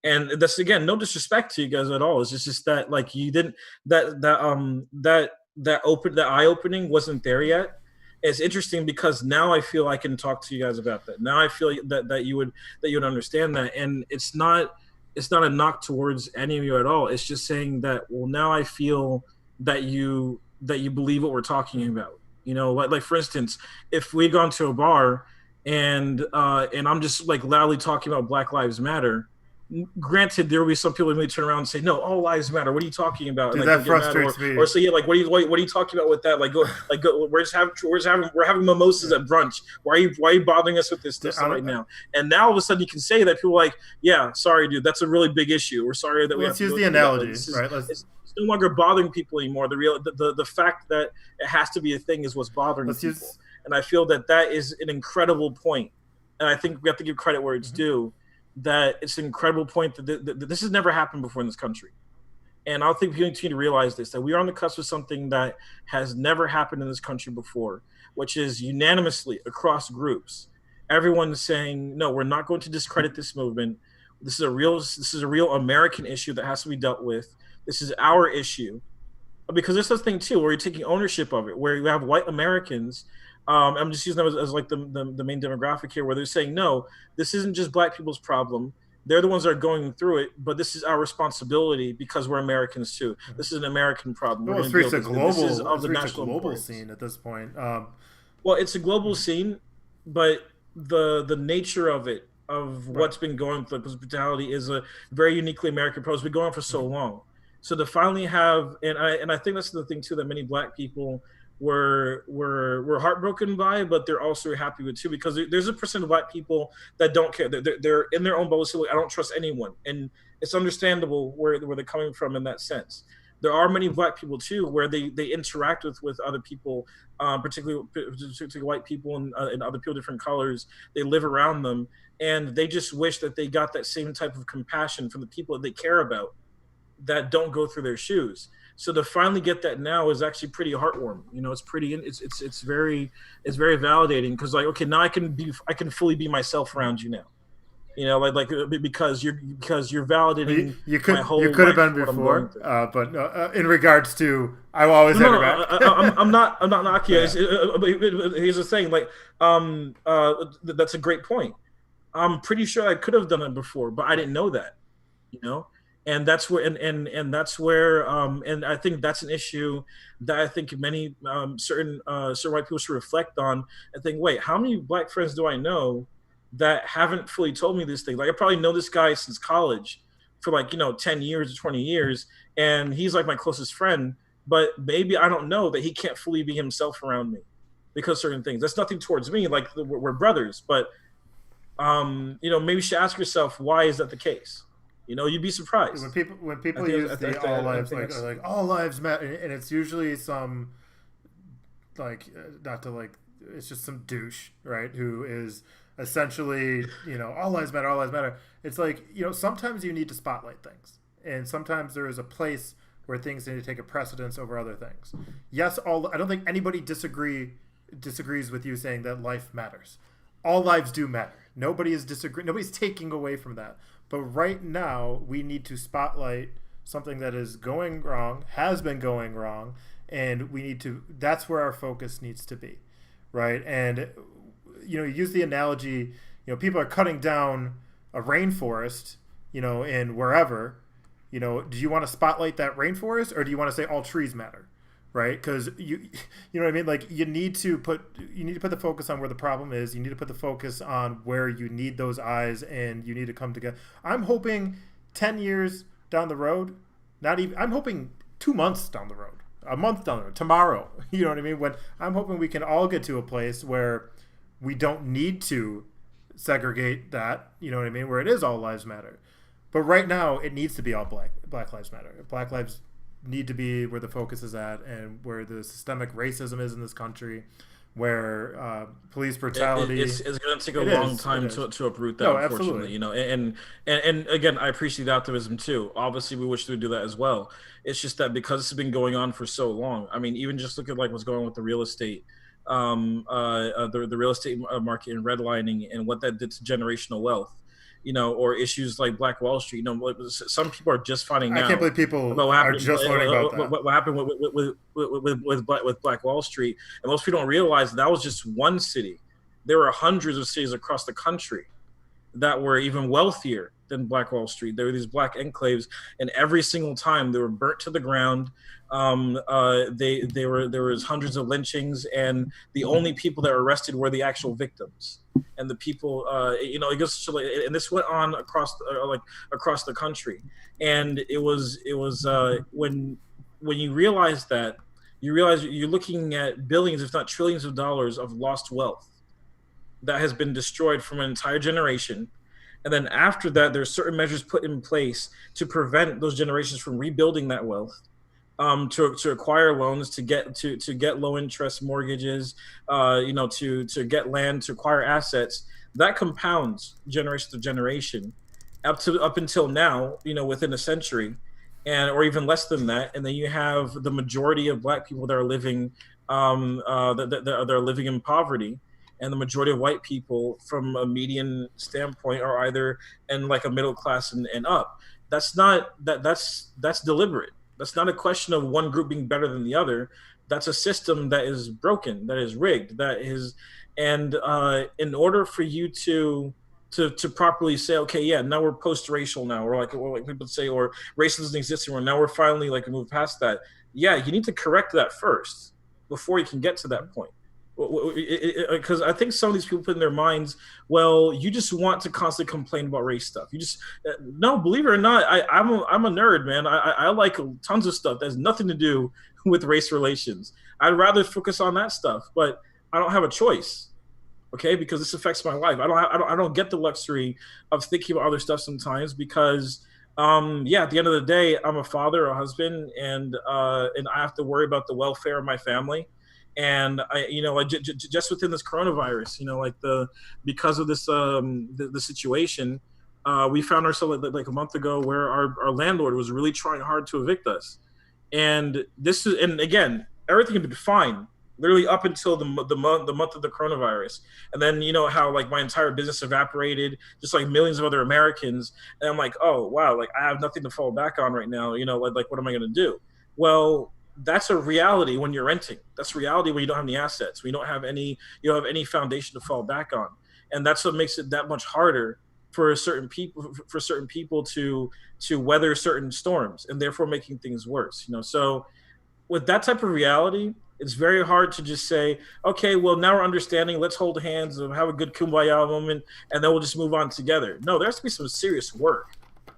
And that's, again, no disrespect to you guys at all. It's just that, like, you didn't that that eye opening wasn't there yet. It's interesting because now I feel I can talk to you guys about that. Now I feel that you would understand that, and it's not a knock towards any of you at all. It's just saying that, well, now I feel that you believe what we're talking about. Like for instance, if we'd gone to a bar and I'm just like loudly talking about Black Lives Matter. Granted, there will be some people who may turn around and say, "No, all lives matter." What are you talking about?
Dude,
and, like,
that frustrates
me.
me.
Or say, "Yeah, like what are you talking about with that?" We're having mimosas at brunch. Why are you bothering us with this stuff right now? And now all of a sudden you can say that, people are like, "Yeah, sorry, dude, that's a really big issue. We're sorry that we have to
use the analogy, right?
It's no longer bothering people anymore. The fact that it has to be a thing is what's bothering people. And I feel that is an incredible point. And I think we have to give credit where it's due. That it's an incredible point that this has never happened before in this country. And I think we continue to realize this, that we are on the cusp of something that has never happened in this country before, which is unanimously across groups, everyone saying, no, we're not going to discredit this movement. This is a real American issue that has to be dealt with. This is our issue. Because there's this thing too, where you're taking ownership of it, where you have white Americans. I'm just using them as like the main demographic here, where they're saying, no, this isn't just Black people's problem. They're the ones that are going through it, but this is our responsibility because we're Americans too. This is an American problem.
Well, it's reached a global scene at this point.
Well, it's a global scene, but the nature of it, of what's been going through, because brutality is a very uniquely American problem. It's been going on for so long. So to finally have, and I think that's the thing too, that many Black people were heartbroken by, but they're also happy with too, because there's a percent of Black people that don't care. They're in their own bubble. So I don't trust anyone, and it's understandable where they're coming from in that sense. There are many Black people too where they interact with other people, particularly white people and other people, different colors. They live around them, and they just wish that they got that same type of compassion from the people that they care about, that don't go through their shoes. So to finally get that now is actually pretty heartwarming. It's very validating, because like, okay, now I can fully be myself around you now. Because you're validating
you could
my whole
you could have been before, but in regards to, I will always have your back.
I'm not knocking you. Here's the thing, like, that's a great point. I'm pretty sure I could have done it before, but I didn't know that, and that's where and that's where and I think that's an issue that I think many certain white people should reflect on and think, wait, how many Black friends do I know that haven't fully told me this thing? Like, I probably know this guy since college for 10 years or 20 years, and he's like my closest friend, but maybe I don't know that he can't fully be himself around me because certain things. That's nothing towards me, like we're brothers, but maybe you should ask yourself, why is that the case? You'd be surprised
when people use the all lives, like all lives matter, and it's usually some not to it's just some douche, right, who is essentially all lives matter, all lives matter. It's like, sometimes you need to spotlight things, and sometimes there is a place where things need to take a precedence over other things. Yes, I don't think anybody disagrees with you saying that life matters. All lives do matter. Nobody's taking away from that. But right now, we need to spotlight something that is going wrong, has been going wrong, and that's where our focus needs to be, right? And, you use the analogy, people are cutting down a rainforest, in wherever, do you want to spotlight that rainforest, or do you want to say all trees matter? Right, because you know what I mean. Like, you need to put the focus on where the problem is. You need to put the focus on where you need those eyes, and you need to come together. I'm hoping 10 years down the road, I'm hoping 2 months down the road, a month down the road, tomorrow. You know what I mean? When I'm hoping we can all get to a place where we don't need to segregate that. You know what I mean? Where it is all lives matter. But right now, it needs to be all Black Lives Matter. Black lives need to be where the focus is at, and where the systemic racism is in this country, where police brutality.
It's going to take a long time to uproot that, unfortunately. Absolutely. And again, I appreciate the optimism too. Obviously, we wish to do that as well. It's just that because it's been going on for so long. I mean, even just look at what's going on with the real estate, the real estate market and redlining, and what that did to generational wealth. or issues like Black Wall Street. Some people are just finding out.
I can't believe people
about what
are
happened,
just learning about that.
What happened with Black Wall Street, and most people don't realize that was just one city. There were hundreds of cities across the country that were even wealthier than Black Wall Street. There were these black enclaves, and every single time they were burnt to the ground. There was hundreds of lynchings, and the only people that were arrested were the actual victims. And the people, it goes to, and this went on across the country. And it was when you realize that, you realize you're looking at billions, if not trillions of dollars of lost wealth that has been destroyed from an entire generation. And then after that, there's certain measures put in place to prevent those generations from rebuilding that wealth, to acquire loans, to get low interest mortgages, to get land, to acquire assets. That compounds generation to generation, up until now, within a century, or even less than that. And then you have the majority of Black people that are living that are living in poverty. And the majority of white people, from a median standpoint, are either in like a middle class and up. That's deliberate. That's not a question of one group being better than the other. That's a system that is broken, that is rigged, and in order for you to properly say, okay, yeah, now we're post-racial now, or like people say, or racism doesn't exist anymore. Now we're finally moved past that. Yeah, you need to correct that first before you can get to that point. Because I think some of these people put in their minds, well, you just want to constantly complain about race stuff. You just no, believe it or not, I'm a nerd, man. I like tons of stuff that has nothing to do with race relations. I'd rather focus on that stuff, but I don't have a choice, okay? Because this affects my life. I don't get the luxury of thinking about other stuff sometimes because, at the end of the day, I'm a father, a husband, and I have to worry about the welfare of my family. And just within this coronavirus, because of this the situation, we found ourselves like a month ago where our landlord was really trying hard to evict us, and again, everything had been fine literally up until the month of the coronavirus, and then how my entire business evaporated, just like millions of other Americans, and I'm like, oh wow, I have nothing to fall back on right now, what am I going to do? Well, that's a reality when you're renting. That's reality when you don't have any assets. You don't have any foundation to fall back on, and that's what makes it that much harder for certain people to weather certain storms, and therefore making things worse. So with that type of reality, it's very hard to just say, okay, well, now we're understanding. Let's hold hands and have a good kumbaya moment, and then we'll just move on together. No, there has to be some serious work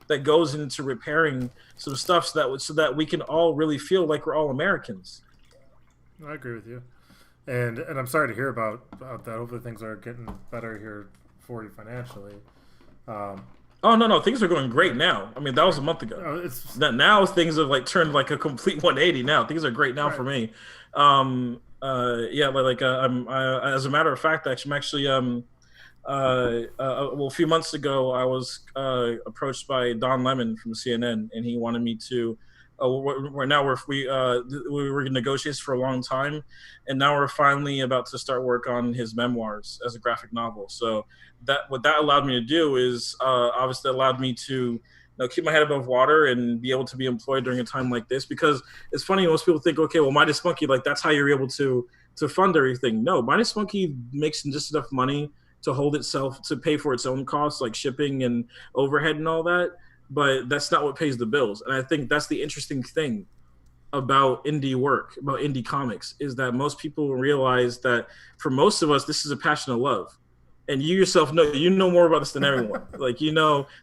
that goes into repairing some stuff so that we can all really feel like we're all Americans.
I agree with you, and I'm sorry to hear about that. Hopefully things are getting better here for you financially.
Oh no, things are going great now. I mean, that was a month ago. Now things have turned a complete 180. Now things are great now for me. I'm as a matter of fact, I'm actually a few months ago, I was approached by Don Lemon from CNN, and he wanted me to. We were in negotiations for a long time, and now we're finally about to start work on his memoirs as a graphic novel. So what that allowed me to do is obviously allowed me to keep my head above water and be able to be employed during a time like this. Because it's funny, most people think, okay, well, Mighty Spunky, that's how you're able to fund everything. No, Mighty Spunky makes just enough money to hold itself, to pay for its own costs, like shipping and overhead and all that. But that's not what pays the bills. And I think that's the interesting thing about indie work, about indie comics, is that most people realize that for most of us, this is a passion of love. And you yourself know more about this than everyone.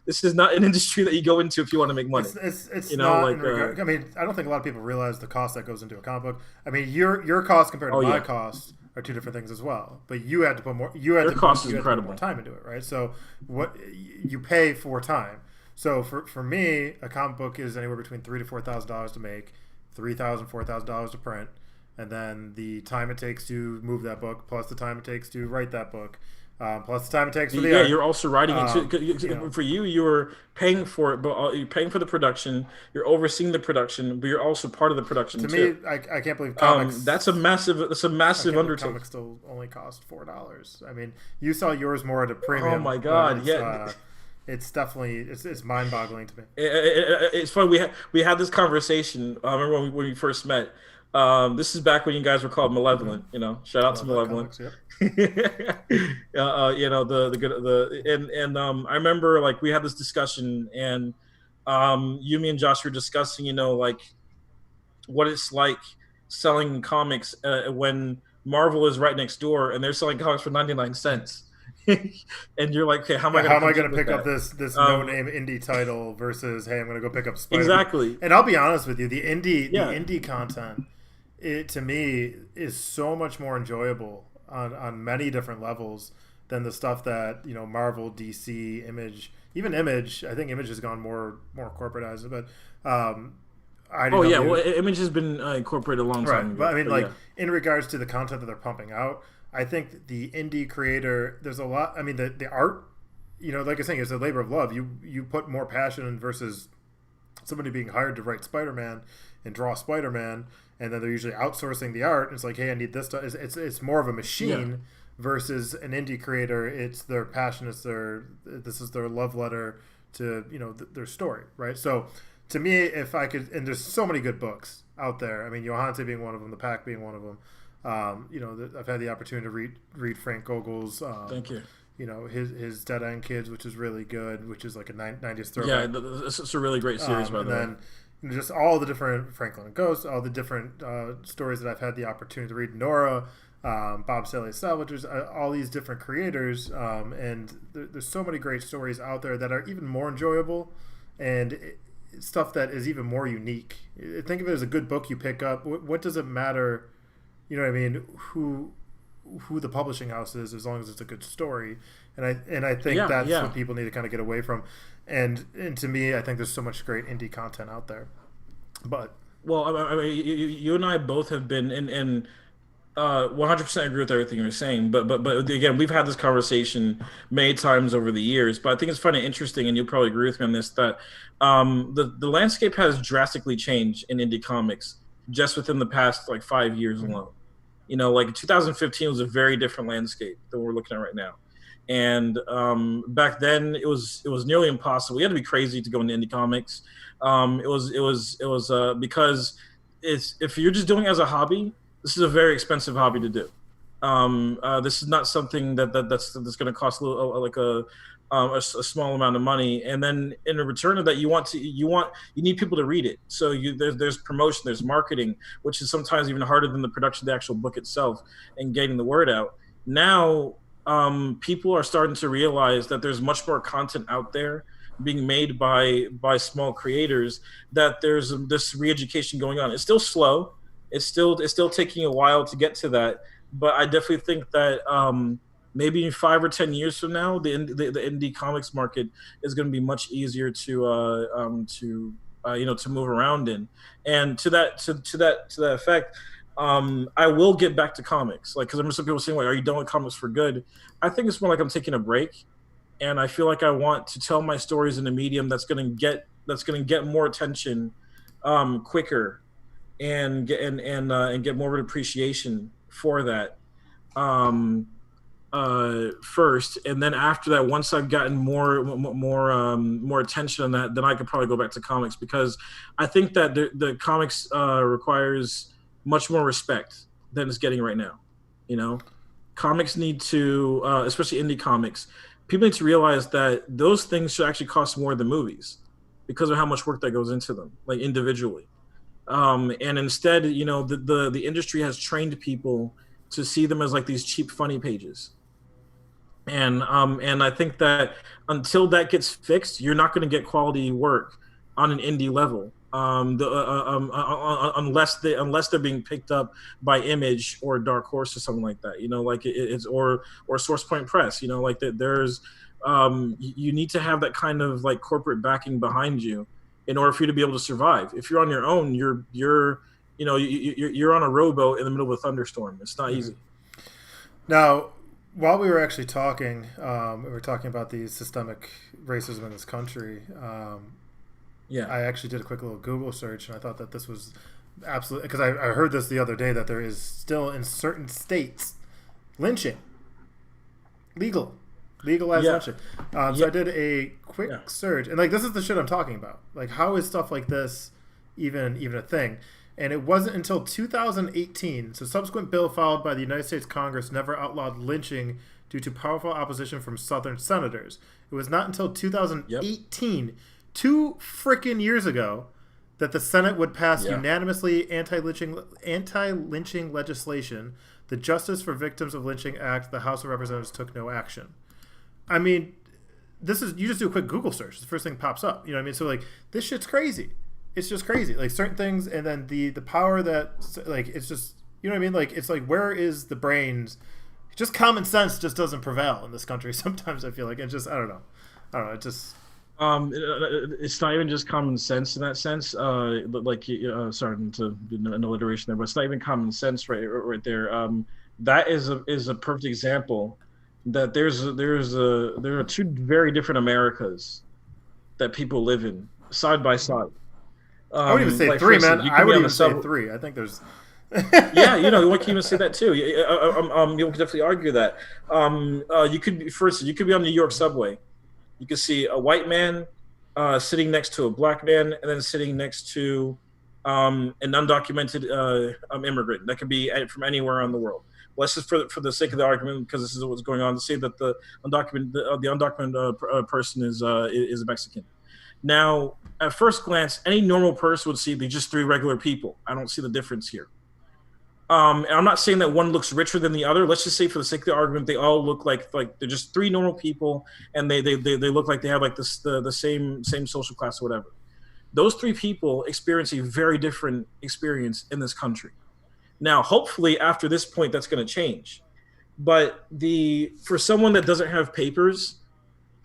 This is not an industry that you go into if you want to make money.
It's not. I mean, I don't think a lot of people realize the cost that goes into a comic book. I mean, your cost compared to my cost are two different things as well. But you had to put more. Your cost is incredible. Put more time into it, right? So what you pay for time. So for me, a comic book is anywhere between $3,000 to $4,000 to make, $3,000, $4,000 to print, and then the time it takes to move that book, plus the time it takes to write that book, plus the time it takes for the art.
You're also writing it too. For you're paying for it, but you're paying for the production. You're overseeing the production, but you're also part of the production too.
To me, I can't believe comics.
That's a massive undertaking.
Comics still only cost $4. I mean, you saw yours more at a premium.
Oh my God! Yeah.
it's definitely it's mind boggling to me.
It's funny. We had this conversation. I remember when we first met. This is back when you guys were called Malevolent. You know, shout out to Malevolent.
Comics, yep.
You know the good and I remember like we had this discussion and you, me, and Josh were discussing, you know, like what it's like selling comics when Marvel is right next door and they're selling comics for 99 cents. And you're like, okay, how am I going to
pick up this no name indie title versus, hey, I'm going to go pick up Spider-Man.
Exactly.
And I'll be honest with you, the indie content, it to me is so much more enjoyable on many different levels than the stuff that, you know, Marvel, DC, Image, even Image. I think Image has gone more corporatized, but
well, Image has been incorporated a long time ago.
But I mean, in regards to the content that they're pumping out, I think the indie creator, there's a lot. I mean, the art, you know, like I was saying, it's a labor of love. You put more passion in versus somebody being hired to write Spider-Man and draw Spider-Man, and then they're usually outsourcing the art. And it's like, hey, I need this stuff. It's more of a machine versus an indie creator. It's their passion. This is their love letter to, you know, their story, right? So to me, if I could, and there's so many good books out there. I mean, Johante being one of them, The Pack being one of them. You know, I've had the opportunity to read Frank Gogel's.
Thank you.
You know, his Dead End Kids, which is really good, which is like a 90s throwback.
Yeah, it's a really great series, by the way.
And then just all the different Franklin and Ghost, all the different stories that I've had the opportunity to read. Nora, Bob Saley Salvagers, all these different creators, and there's so many great stories out there that are even more enjoyable and stuff that is even more unique. Think of it as a good book you pick up. What does it matter? You know what I mean? Who the publishing house is, as long as it's a good story, and I think that's what people need to kind of get away from. And to me, I think there's so much great indie content out there. But
I mean, you and I both have been in 100% agree with everything you're saying. But again, we've had this conversation many times over the years. But I think it's funny and interesting, and you'll probably agree with me on this, that the landscape has drastically changed in indie comics just within the past like 5 years alone. You know, like 2015 was a very different landscape than we're looking at right now. And back then it was nearly impossible. You had to be crazy to go into indie comics. It was because if you're just doing it as a hobby, this is a very expensive hobby to do. This is not something that's going to cost a small amount of money, and then in return of that, you need people to read it. So there's promotion, there's marketing, which is sometimes even harder than the production of the actual book itself and getting the word out. Now, people are starting to realize that there's much more content out there being made by small creators. That there's this re-education going on. It's still slow. It's still taking a while to get to that. But I definitely think that maybe in 5 or 10 years from now, the indie comics market is going to be much easier to move around in. And to that effect, I will get back to comics. Like, because I remember some people saying, "Like, are you done with comics for good?" I think it's more like I'm taking a break, and I feel like I want to tell my stories in a medium that's going to get more attention quicker, and get more of an appreciation for that. First, and then after that, once I've gotten more attention on that, then I could probably go back to comics, because I think that the comics requires much more respect than it's getting right now. You know, comics need to, especially indie comics, people need to realize that those things should actually cost more than movies because of how much work that goes into them, like individually. And instead, you know, the industry has trained people to see them as like these cheap funny pages. And I think that until that gets fixed, you're not going to get quality work on an indie level, unless they're being picked up by Image or Dark Horse or something like that. You know, like it's or Source Point Press. You know, like that. There's you need to have that kind of like corporate backing behind you in order for you to be able to survive. If you're on your own, you're on a rowboat in the middle of a thunderstorm. It's not easy.
Now, while we were actually talking, we were talking about the systemic racism in this country. I actually did a quick little Google search, and I thought that this was absolutely, because I heard this the other day, that there is still in certain states lynching legal. Legalize lynching. So I did a quick
Yeah.
search, and like this is the shit I'm talking about. Like, how is stuff like this even a thing? And it wasn't until 2018, so subsequent bill filed by the United States Congress never outlawed lynching due to powerful opposition from Southern senators. It was not until 2018, 2 frickin' years ago, that the Senate would pass unanimously anti-lynching legislation. The Justice for Victims of Lynching Act. The House of Representatives took no action. I mean, this is, you just do a quick Google search. The first thing pops up. You know what I mean? So like, this shit's crazy. It's just crazy. Like certain things, and then the power that, like, it's just, you know what I mean? Like, it's like, where is the brains? Just common sense just doesn't prevail in this country. Sometimes I feel like it's just, I don't know. It just.
It's not even just common sense in that sense. Sorry to do an alliteration there, but it's not even common sense right there. That is a perfect example that there are 2 very different Americas that people live in side by side.
I wouldn't even say like, 3, man. I would even say 3. I think there's.
Yeah, you know, one can even say that too. You'll definitely argue that. You could be on the New York subway. You could see a white man sitting next to a black man, and then sitting next to an undocumented immigrant. That could be from anywhere around the world. Let's just, for the sake of the argument, because this is what's going on, to say that the undocumented person is a Mexican. Now, at first glance, any normal person would see they're just 3 regular people. I don't see the difference here. And I'm not saying that one looks richer than the other. Let's just say, for the sake of the argument, they all look like they're just 3 normal people, and they look like they have like the same social class or whatever. Those 3 people experience a very different experience in this country. Now, hopefully, after this point, that's going to change. But for someone that doesn't have papers,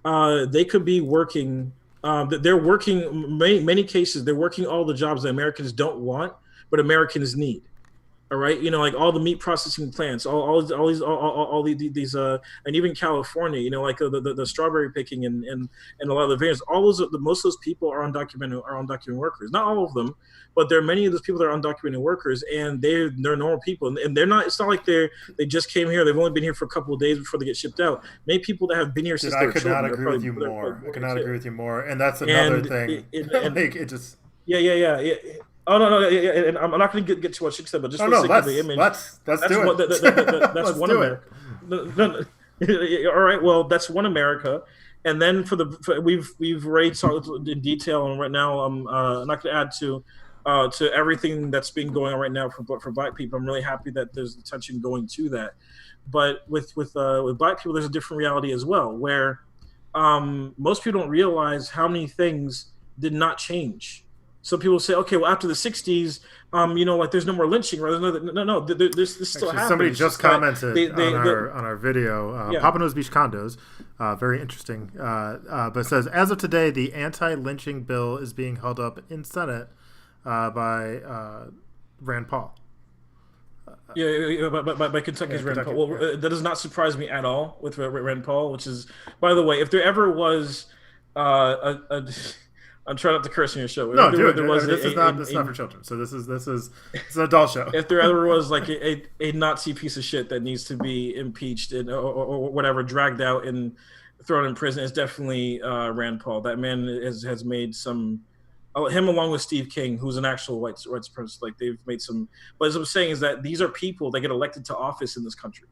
they could be working. They're working many cases. They're working all the jobs that Americans don't want, but Americans need. All right, you know, like all the meat processing plants, all these, and even California, you know, like the strawberry picking and a lot of the vineyards. Most of those people are undocumented workers. Not all of them, but there are many of those people that are undocumented workers, and they're normal people, and they're not. It's not like they just came here. They've only been here for a couple of days before they get shipped out. Many people that have been here since they were children.
I could not agree with you more, and that's another thing. Like it just.
Yeah. Oh no! And I'm not going to get too much into that, but just for the sake of the image,
let's do it.
That's one America. All right, well, that's one America, and then we've raised in detail, and right now I'm not going to add to everything that's been going on right now for Black people. I'm really happy that there's attention going to that, but with Black people, there's a different reality as well, where most people don't realize how many things did not change. So people say, okay, well, after the 60s, you know, like there's no more lynching. No, this still happens.
Somebody just commented on our video, Pompano's Beach condos, very interesting. But it says, as of today, the anti-lynching bill is being held up in Senate by Rand Paul.
By Kentucky's Rand Paul. Well, that does not surprise me at all with Rand Paul, which is, by the way, if there ever was I'm trying not to curse on your show.
No, dude, this is not for children. So this is it's an adult show.
If there ever was like a Nazi piece of shit that needs to be impeached or whatever, dragged out and thrown in prison, it's definitely Rand Paul. That man has made some. Him along with Steve King, who's an actual white supremacist, like they've made some. But as I'm saying is that these are people that get elected to office in this country,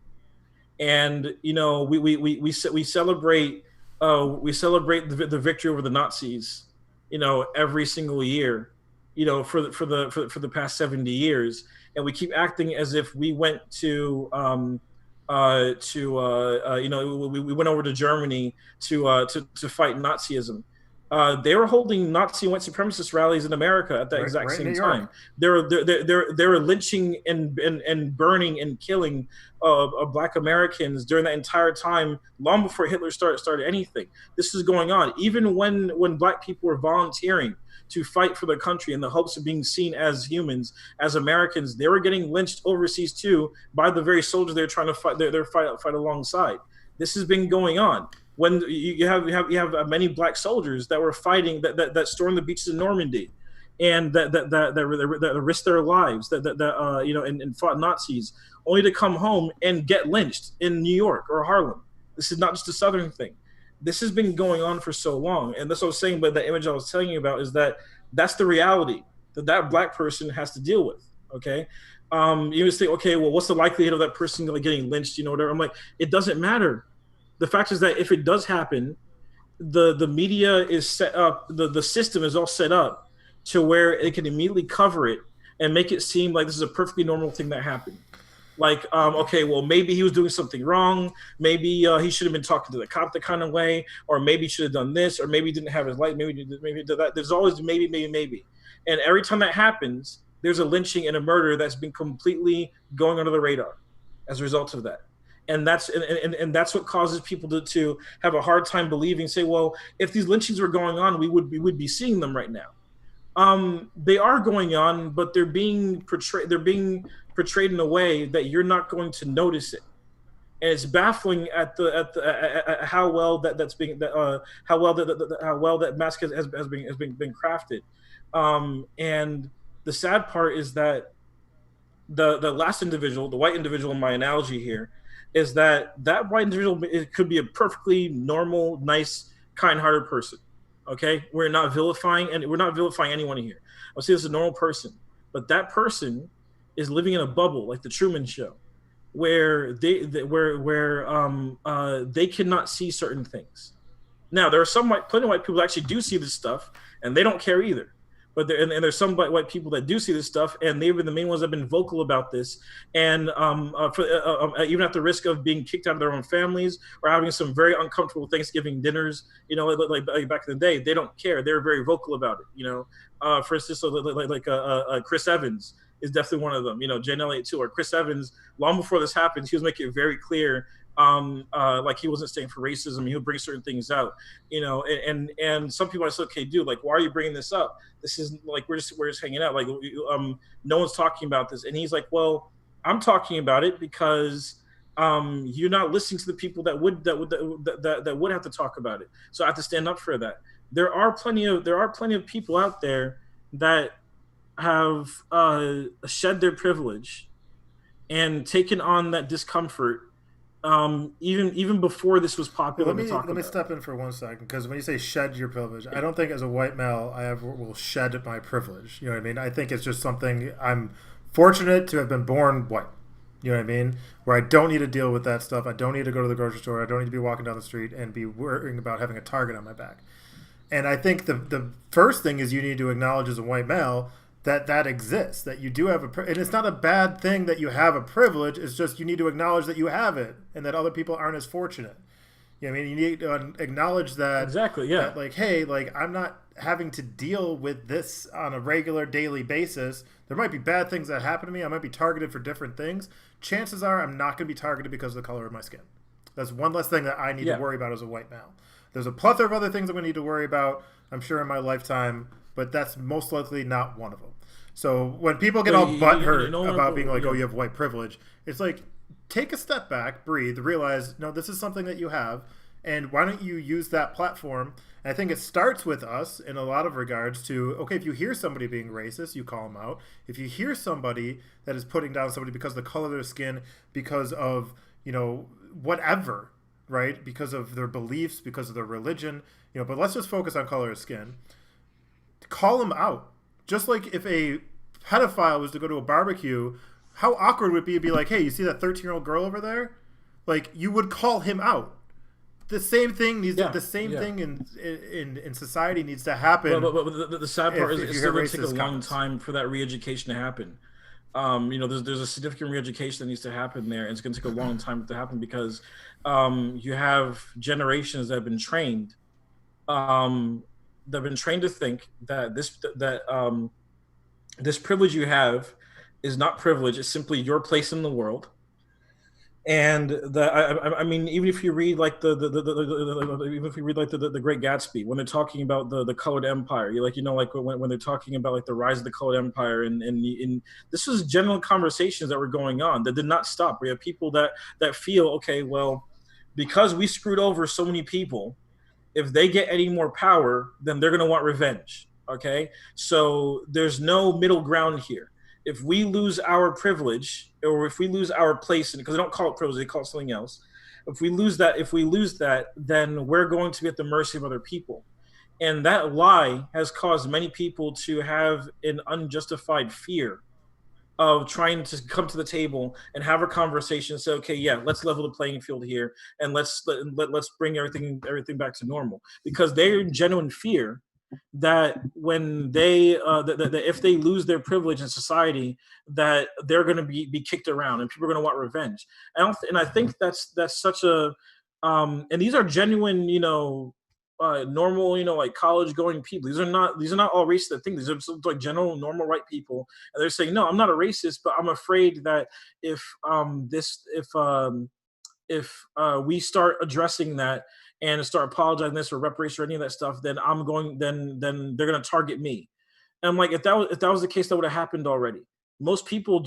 and you know we celebrate the victory over the Nazis. You know, every single year, you know, for the past 70 years, and we keep acting as if we went to you know, we went over to Germany to fight Nazism. They were holding Nazi white supremacist rallies in America at that exact same time. They were lynching and burning and killing Black Americans during that entire time, long before Hitler started anything. This is going on. Even when Black people were volunteering to fight for their country in the hopes of being seen as humans, as Americans, they were getting lynched overseas too by the very soldiers they're trying to fight alongside. This has been going on. When you have many Black soldiers that were fighting that stormed the beaches of Normandy, and that risked their lives, you know, and fought Nazis, only to come home and get lynched in New York or Harlem. This is not just a Southern thing. This has been going on for so long, and that's what I was saying. But the image I was telling you about is that that's the reality that black person has to deal with. Okay, you just think, okay, well, what's the likelihood of that person like getting lynched? Whatever. I'm like, it doesn't matter. The fact is that if it does happen, the media is set up, the system is all set up to where it can immediately cover it and make it seem like this is a perfectly normal thing that happened. Like, okay, well, maybe he was doing something wrong. Maybe he should have been talking to the cop the kind of way, or maybe he should have done this, or maybe he didn't have his light. Maybe he did that. There's always maybe. And every time that happens, there's a lynching and a murder that's been completely going under the radar as a result of that. And that's what causes people to have a hard time believing. Say, well, if these lynchings were going on, we would be seeing them right now. They are going on, but they're being portrayed in a way that you're not going to notice it, and it's baffling at how well that's being how well that mask has been crafted. And the sad part is that the last individual, the white individual in my analogy here, is that white individual, it could be a perfectly normal, nice, kind-hearted person. Okay, we're not vilifying anyone here. I'll say this is a normal person, but that person is living in a bubble like the Truman Show, where they cannot see certain things. Now there are plenty of white people that actually do see this stuff, and they don't care either. But there's some white people that do see this stuff, and they've been the main ones that have been vocal about this, and even at the risk of being kicked out of their own families or having some very uncomfortable Thanksgiving dinners, like back in the day, they don't care. They're very vocal about it. For instance, Chris Evans is definitely one of them. Jane Elliott too, or Chris Evans. Long before this happened, he was making it very clear. Like he wasn't staying for racism. He would bring certain things out, and some people are like, okay, dude, like, why are you bringing this up? This is like, we're just hanging out. Like, no one's talking about this. And he's like, well, I'm talking about it because, you're not listening to the people that would have to talk about it. So I have to stand up for that. There are plenty of people out there that have, shed their privilege and taken on that discomfort, even before this was popular.
Let me step in for 1 second, because when you say shed your privilege, I don't think as a white male I ever will shed my privilege. You know what I mean? I think it's just something, I'm fortunate to have been born white. You know what I mean? Where I don't need to deal with that stuff. I don't need to go to the grocery store. I don't need to be walking down the street and be worrying about having a target on my back. And I think the first thing is you need to acknowledge as a white male that exists, that you do have and it's not a bad thing that you have a privilege. It's just you need to acknowledge that you have it and that other people aren't as fortunate. You know what I mean? You need to acknowledge that.
Exactly, yeah.
That, like, hey, like, I'm not having to deal with this on a regular daily basis. There might be bad things that happen to me. I might be targeted for different things. Chances are I'm not going to be targeted because of the color of my skin. That's one less thing that I need to worry about as a white male. There's a plethora of other things I'm going to need to worry about, I'm sure, in my lifetime, but that's most likely not one of them. So when people get all butthurt about being like, oh, you have white privilege, it's like, take a step back, breathe, realize, no, this is something that you have, and why don't you use that platform? And I think it starts with us in a lot of regards to, okay, if you hear somebody being racist, you call them out. If you hear somebody that is putting down somebody because of the color of their skin, because of, whatever, right? Because of their beliefs, because of their religion, but let's just focus on color of skin. Call them out. Just like if a pedophile was to go to a barbecue, how awkward would it be to be like, hey, you see that 13-year-old girl over there? Like, you would call him out. The same thing thing in society needs to happen.
But the sad part is it's still going to take a long time for that re-education to happen. There's a significant re-education that needs to happen there, and it's going to take a long time to happen because you have generations that have been trained. They've been trained to think that this privilege you have is not privilege; it's simply your place in the world. And I mean, even if you read like the Great Gatsby, when they're talking about the colored empire, when they're talking about like the rise of the colored empire, and this was general conversations that were going on that did not stop. We have people that feel, okay, well, because we screwed over so many people, if they get any more power, then they're going to want revenge. Okay, so there's no middle ground here. If we lose our privilege, or if we lose our place, because they don't call it privilege, they call it something else. If we lose that, then we're going to be at the mercy of other people. And that lie has caused many people to have an unjustified fear of trying to come to the table and have a conversation and say, okay, yeah, let's level the playing field here, and let's bring everything back to normal, because they're in genuine fear that when that if they lose their privilege in society, that they're going to be kicked around and people are going to want revenge. And I think that's such a and these are genuine, normal, like college going people. These are not all racist things. These are like general normal white people, and they're saying, no, I'm not a racist, but I'm afraid that if we start addressing that and start apologizing this or reparation or any of that stuff, then then they're going to target me. And I'm like, if that was the case, that would have happened already. Most people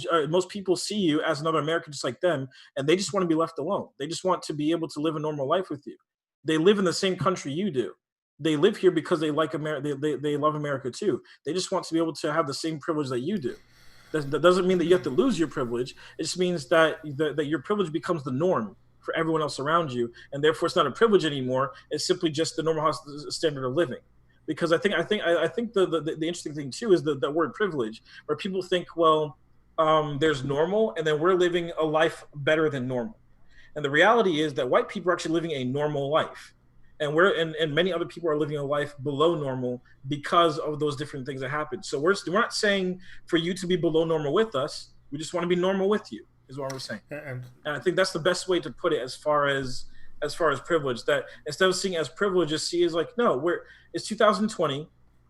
see you as another American just like them, and they just want to be left alone. They just want to be able to live a normal life with you. They live in the same country you do. They live here because they like America. They love America too. They just want to be able to have the same privilege that you do. That doesn't mean that you have to lose your privilege. It just means that your privilege becomes the norm for everyone else around you, and therefore it's not a privilege anymore. It's simply just the normal standard of living. Because I think the interesting thing too is the word privilege, where people think, well, there's normal, and then we're living a life better than normal. And the reality is that white people are actually living a normal life, and and many other people are living a life below normal because of those different things that happen. So we're not saying for you to be below normal with us. We just want to be normal with you, is what we're saying. And I think that's the best way to put it as far as privilege. That instead of seeing it as privilege, just see it as like, no, it's 2020,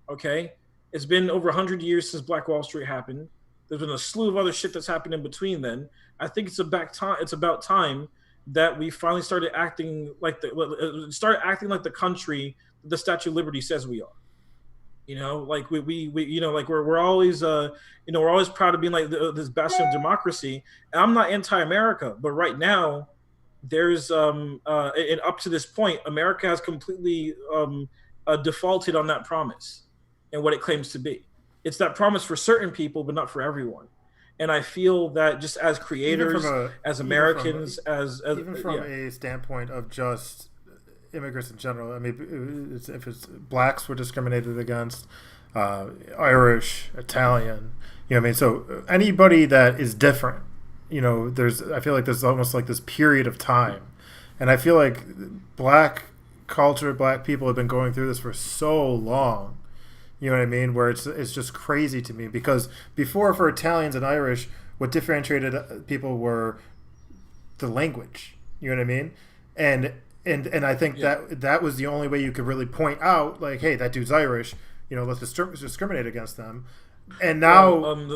okay? It's been over 100 years since Black Wall Street happened. There's been a slew of other shit that's happened in between then. I think it's about time that we finally started acting like the country the Statue of Liberty says we are. Like we like we're always we're always proud of being like this bastion of democracy. And I'm not anti-America, but right now there's and up to this point, America has completely defaulted on that promise and what it claims to be. It's that promise for certain people, but not for everyone. And I feel that just as creators, as Americans,
even from a standpoint of just immigrants in general, I mean, if it's blacks were discriminated against, Irish, Italian, I mean, so anybody that is different, I feel like there's almost like this period of time, and I feel like black culture, black people have been going through this for so long. You know what I mean? Where it's just crazy to me, because before, for Italians and Irish, what differentiated people were the language. You know what I mean? And I think that was the only way you could really point out, like, hey, that dude's Irish. Let's discriminate against them. And now, one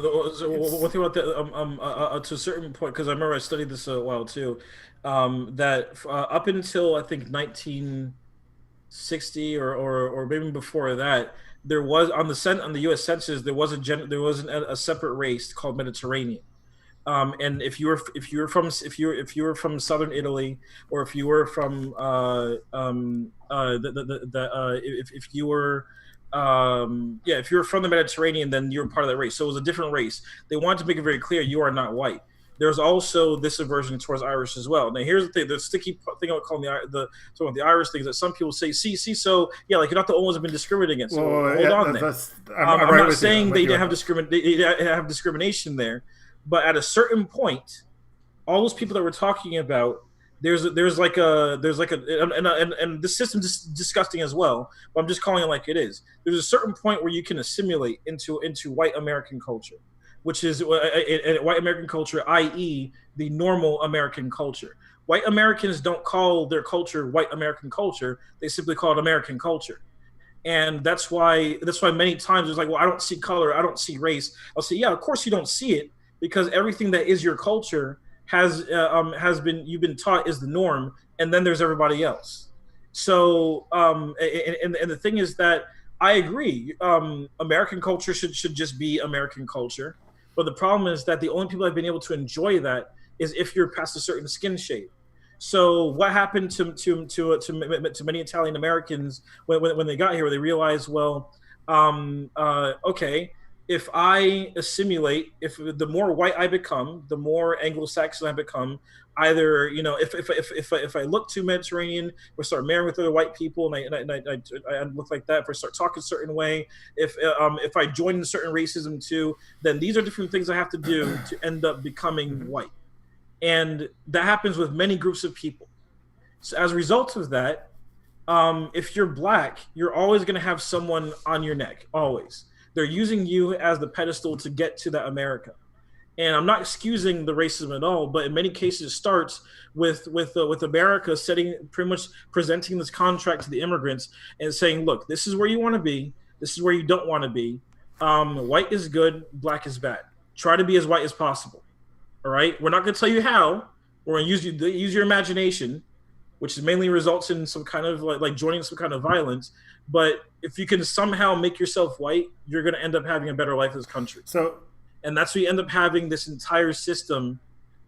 thing about that, to a certain point, because I remember I studied this a while too, that up until I think 1960 or maybe before that, there was on the U.S. Census there wasn't a separate race called Mediterranean. And if you were from southern Italy, or if you were from if you were from the Mediterranean, then you're part of that race. So it was a different race. They wanted to make it very clear you are not white. There's also this aversion towards Irish as well. Now, here's the thing: the sticky thing I would call the Irish thing is that some people say, so yeah, like you're not the only ones who've been discriminated against. So hold on there. I'm not saying they didn't have discrimination there, but at a certain point, all those people that we're talking about, there's like a and the system's just disgusting as well. But I'm just calling it like it is. There's a certain point where you can assimilate into white American culture, which is white American culture, i.e. the normal American culture. White Americans don't call their culture white American culture. They simply call it American culture. And that's why many times it's like, well, I don't see color, I don't see race. I'll say, yeah, of course you don't see it, because everything that is your culture has been, you've been taught is the norm, and then there's everybody else. So and the thing is that I agree, American culture should just be American culture. But the problem is that the only people that have been able to enjoy that is if you're past a certain skin shade. So what happened to many Italian Americans when they got here? They realized, well, okay, if I assimilate, if the more white I become, the more Anglo-Saxon I become. Either, you know, if I look too Mediterranean, or start marrying with other white people, I look like that. If I start talking a certain way, if I join in certain racism too, then these are different things I have to do to end up becoming white, and that happens with many groups of people. So as a result of that, if you're black, you're always going to have someone on your neck. Always, they're using you as the pedestal to get to that America. And I'm not excusing the racism at all, but in many cases, it starts with America setting, pretty much presenting this contract to the immigrants and saying, "Look, this is where you want to be. This is where you don't want to be. White is good, black is bad. Try to be as white as possible. All right. We're not going to tell you how. We're going to use your imagination, which mainly results in some kind of like joining some kind of violence. But if you can somehow make yourself white, you're going to end up having a better life in this country." And that's where you end up having this entire system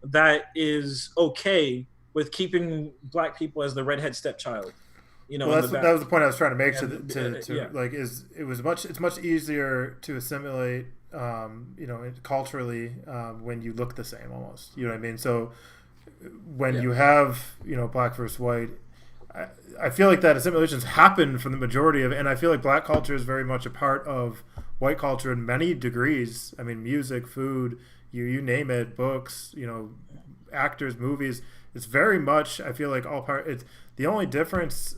that is okay with keeping black people as the redhead stepchild. You know,
well, that was the point I was trying to make. It's much easier to assimilate, culturally when you look the same almost. You know what I mean? So when you have, black versus white, I feel like that assimilation's happened from the majority of it, and I feel like black culture is very much a part of white culture in many degrees. I mean, music, food, you name it, books, actors, movies. It's very much, I feel like, all part. It's the only difference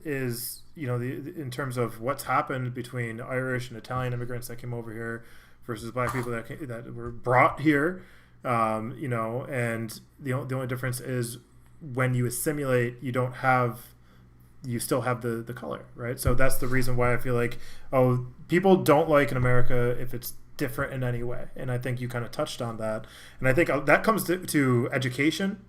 is in terms of what's happened between Irish and Italian immigrants that came over here versus black people that were brought here. And the only difference is when you assimilate, you still have the color, right? So that's the reason why I feel like, people don't like in America if it's different in any way. And I think you kind of touched on that. And I think that comes to education.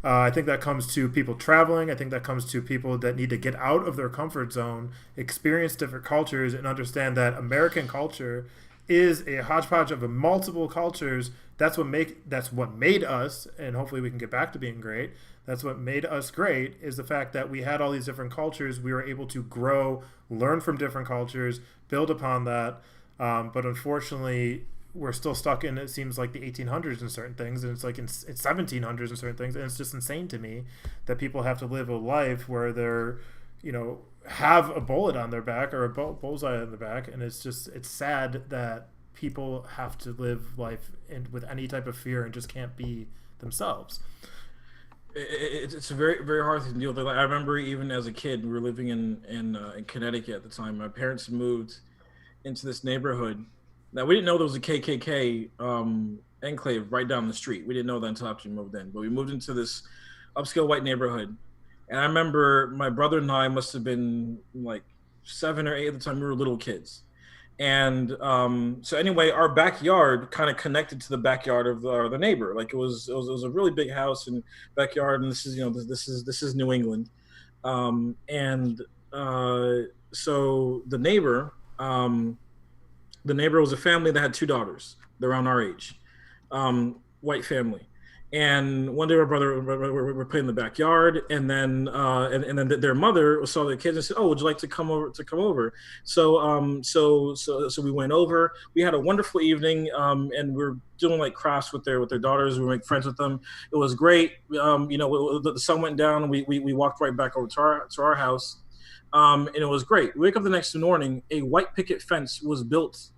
I think that comes to people traveling. I think that comes to people that need to get out of their comfort zone, experience different cultures, and understand that American culture is a hodgepodge of multiple cultures. That's what made us, and hopefully we can get back to being great. That's what made us great, is the fact that we had all these different cultures. We were able to grow, learn from different cultures, build upon that. But unfortunately, we're still stuck in, it seems like, the 1800s in certain things, and it's like it's 1700s in certain things. And it's just insane to me that people have to live a life where they're, have a bullet on their back or a bullseye on their back. And it's sad that people have to live life with any type of fear and just can't be themselves.
It's a very, very hard thing to deal with. I remember even as a kid, we were living in Connecticut at the time. My parents moved into this neighborhood. Now, we didn't know there was a KKK enclave right down the street. We didn't know that until after we moved in. But we moved into this upscale white neighborhood. And I remember my brother and I must have been like 7 or 8 at the time. We were little kids. And so anyway, our backyard kind of connected to the backyard of the neighbor. Like it was a really big house and backyard, and this is New England. So the neighbor was a family that had 2 daughters. They're around our age, white family. And one day our brother were playing in the backyard, and then their mother saw the kids and said, "Oh, would you like to come over?" So we went over. We had a wonderful evening, and we were doing like crafts with their daughters. We were making friends with them. It was great. The sun went down, and we walked right back over to our house, and it was great. We wake up the next morning. A white picket fence was built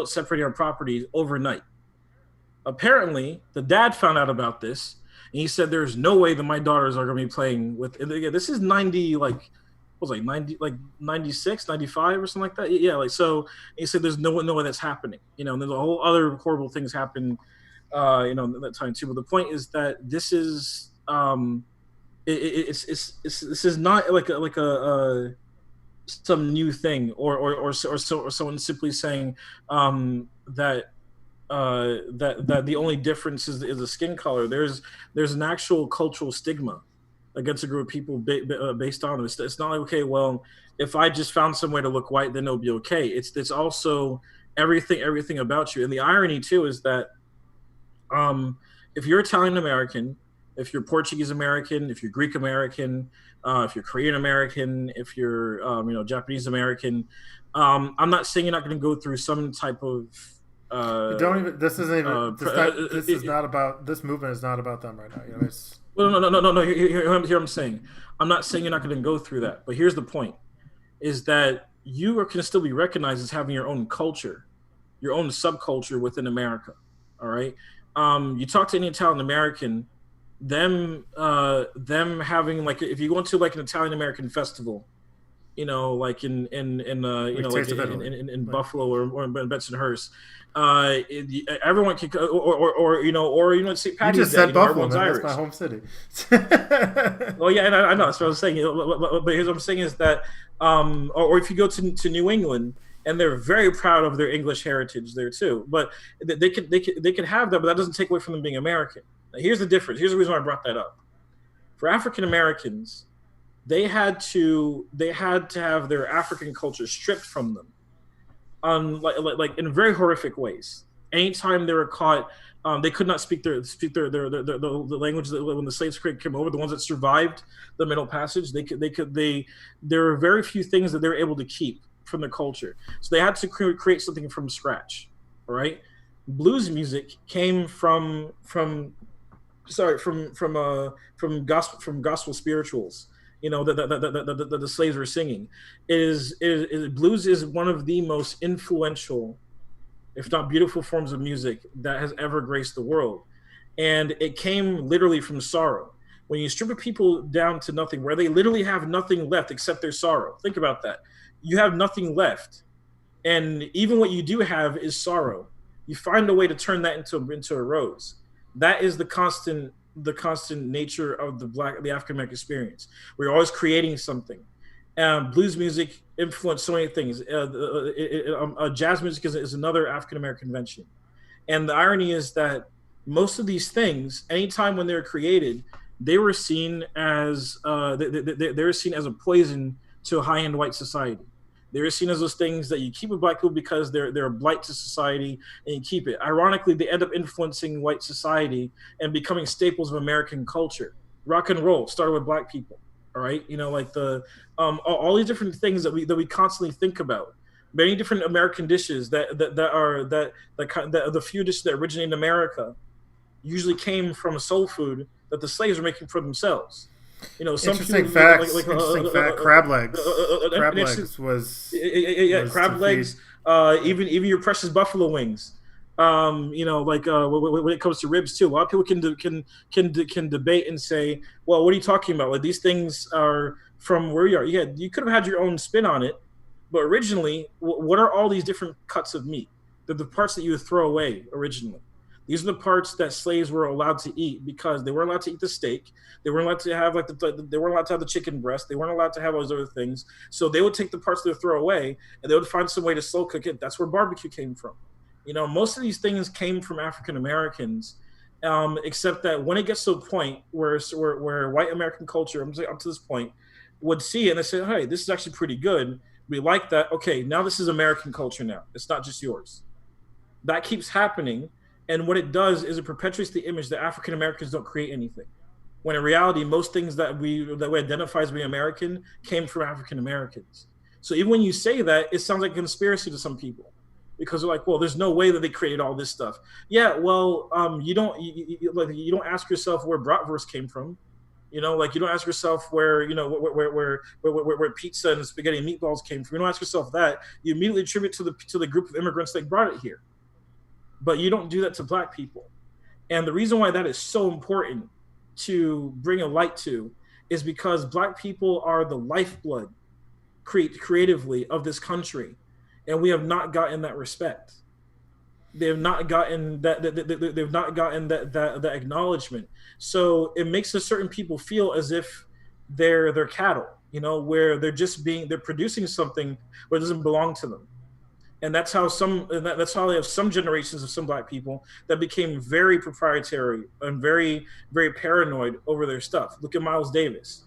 separating our properties overnight. Apparently, the dad found out about this, and he said, "There's no way that my daughters are going to be playing with." And again, this is 96, 95 or something like that. Yeah, like so. He said, "There's no way that's happening." And there's a whole other horrible things happen, that time too. But the point is that this is, this is not like a some new thing or someone simply saying that. That the only difference is the skin color. There's an actual cultural stigma against a group of people based on this. It's not like, okay, well, if I just found some way to look white, then it'll be okay. It's also everything about you. And the irony too is that if you're Italian American if you're Portuguese American, if you're Greek American, if you're Korean American, if you're Japanese American. I'm not saying you're not going to go through some type of.
Don't even. This isn't even. This is not about. This movement is not about them right now. It's.
Well, no. Here I'm saying. I'm not saying you're not going to go through that, but here's the point: is that you can still be recognized as having your own culture, your own subculture within America. All right. You talk to any Italian American, them having like if you go into like an Italian American festival, like in Buffalo or in Bensonhurst, everyone can or St. Patty's
You just
Day,
said Buffalo,
man.
That's my home city.
Well, yeah, and I know that's what I was saying. But here's what I'm saying is that, or if you go to New England, and they're very proud of their English heritage there too. But they could have that, but that doesn't take away from them being American. Now, here's the difference. Here's the reason why I brought that up. For African Americans, they had to have their African culture stripped from them, like in very horrific ways. Anytime they were caught, they could not speak the language that when the slaves came over. The ones that survived the Middle Passage, there were very few things that they were able to keep from the culture, so they had to create something from scratch. All right, blues music came from gospel spirituals. That the slaves were singing. Blues is one of the most influential, if not beautiful, forms of music that has ever graced the world, and it came literally from sorrow. When you strip people down to nothing, where they literally have nothing left except their sorrow. Think about that. You have nothing left, and even what you do have is sorrow. You find a way to turn that into a rose. That is the constant nature of the African American experience. We're always creating something. Blues music influenced so many things. Jazz music is another African American invention, and the irony is that most of these things, anytime when they were created, they were seen as they were seen as a poison to a high-end white society. They were seen as those things that you keep with black people because they're a blight to society, and you keep it. Ironically, they end up influencing white society and becoming staples of American culture. Rock and roll started with black people. All right, like all these different things that we constantly think about. Many different American dishes that the few dishes that originate in America usually came from soul food that the slaves were making for themselves. Some
interesting facts. Interesting fact. Crab legs. Crab legs was
crab legs. Even your precious buffalo wings. When it comes to ribs too, a lot of people can debate and say, well, what are you talking about? Like, these things are from where you are. Yeah, you could have had your own spin on it, but originally, what are all these different cuts of meat? They're the parts that you would throw away originally. These are the parts that slaves were allowed to eat because they weren't allowed to eat the steak. They weren't allowed to have they weren't allowed to have the chicken breast. They weren't allowed to have all those other things. So they would take the parts they would throw away, and they would find some way to slow cook it. That's where barbecue came from. Most of these things came from African Americans, except that when it gets to a point where white American culture, up to this point, would see it and they say, hey, this is actually pretty good. We like that. Okay, now this is American culture now. It's not just yours. That keeps happening. And what it does is it perpetuates the image that African Americans don't create anything. When in reality, most things that we identify as being American came from African Americans. So even when you say that, it sounds like a conspiracy to some people, because they're like, well, there's no way that they created all this stuff. Yeah, well, you don't ask yourself where bratwurst came from. You don't ask yourself where pizza and spaghetti and meatballs came from. You don't ask yourself that. You immediately attribute to the group of immigrants that brought it here. But you don't do that to black people. And the reason why that is so important to bring a light to is because black people are the lifeblood creatively of this country. And we have not gotten that respect. They have not gotten that. They've not gotten that acknowledgement. So it makes a certain people feel as if they're cattle, where they're producing something where it doesn't belong to them. And that's how they have some generations of some black people that became very proprietary and very, very paranoid over their stuff. Look at Miles Davis.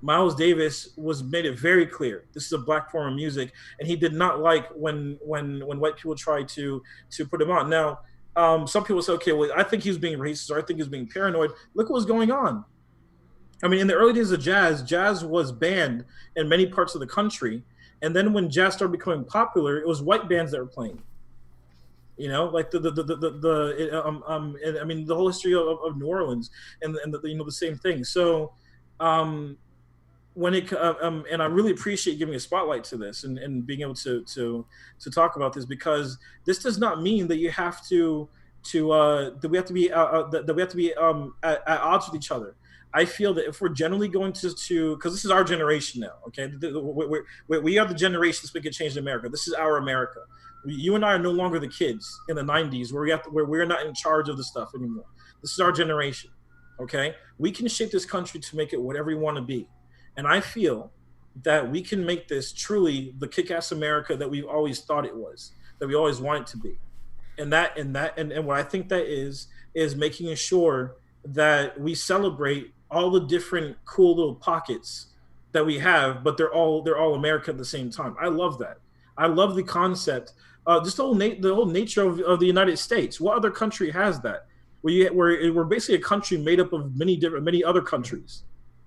Miles Davis made it very clear this is a black form of music, and he did not like when white people tried to put him on. Now, Some people say, okay, well, I think he was being racist, or I think he was being paranoid. Look what was going on. I mean, in the early days of jazz was banned in many parts of the country, and then when jazz started becoming popular, it was white bands that were playing. You know, like I mean, the whole history of New Orleans, and the same thing. So, um, when it and I really appreciate giving a spotlight to this, and being able to talk about this, because this does not mean that you have that we have to be that we have to be at odds with each other. I feel that if we're generally going to because this is our generation now, okay, we are the generation that's making change in America. This is our America. You and I are no longer the kids in the '90s where we're not in charge of the stuff anymore. This is our generation, okay. We can shape this country to make it whatever we want to be. And I feel that we can make this truly the kick-ass America that we've always thought it was, that we always want it to be. And what I think that is making sure that we celebrate all the different cool little pockets that we have, but they're all America at the same time. I love that. I love the concept, just the whole nature of the United States. What other country has that? We're basically a country made up of many other countries.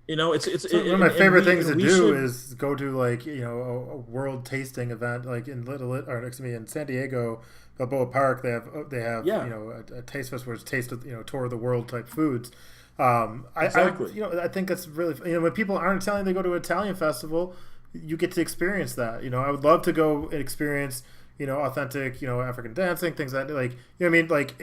You know, it's
so one of my favorite things to do is go to, like, you know, a world tasting event, like in in San Diego, Balboa Park. They have you know, a taste fest where it's taste of, you know, tour of the world type foods. Exactly. I think that's really, you know, when people aren't Italian, they go to an Italian festival. You get to experience that. You know, I would love to go and experience, you know, authentic, you know, African dancing, things that, like, you know what I mean? Like,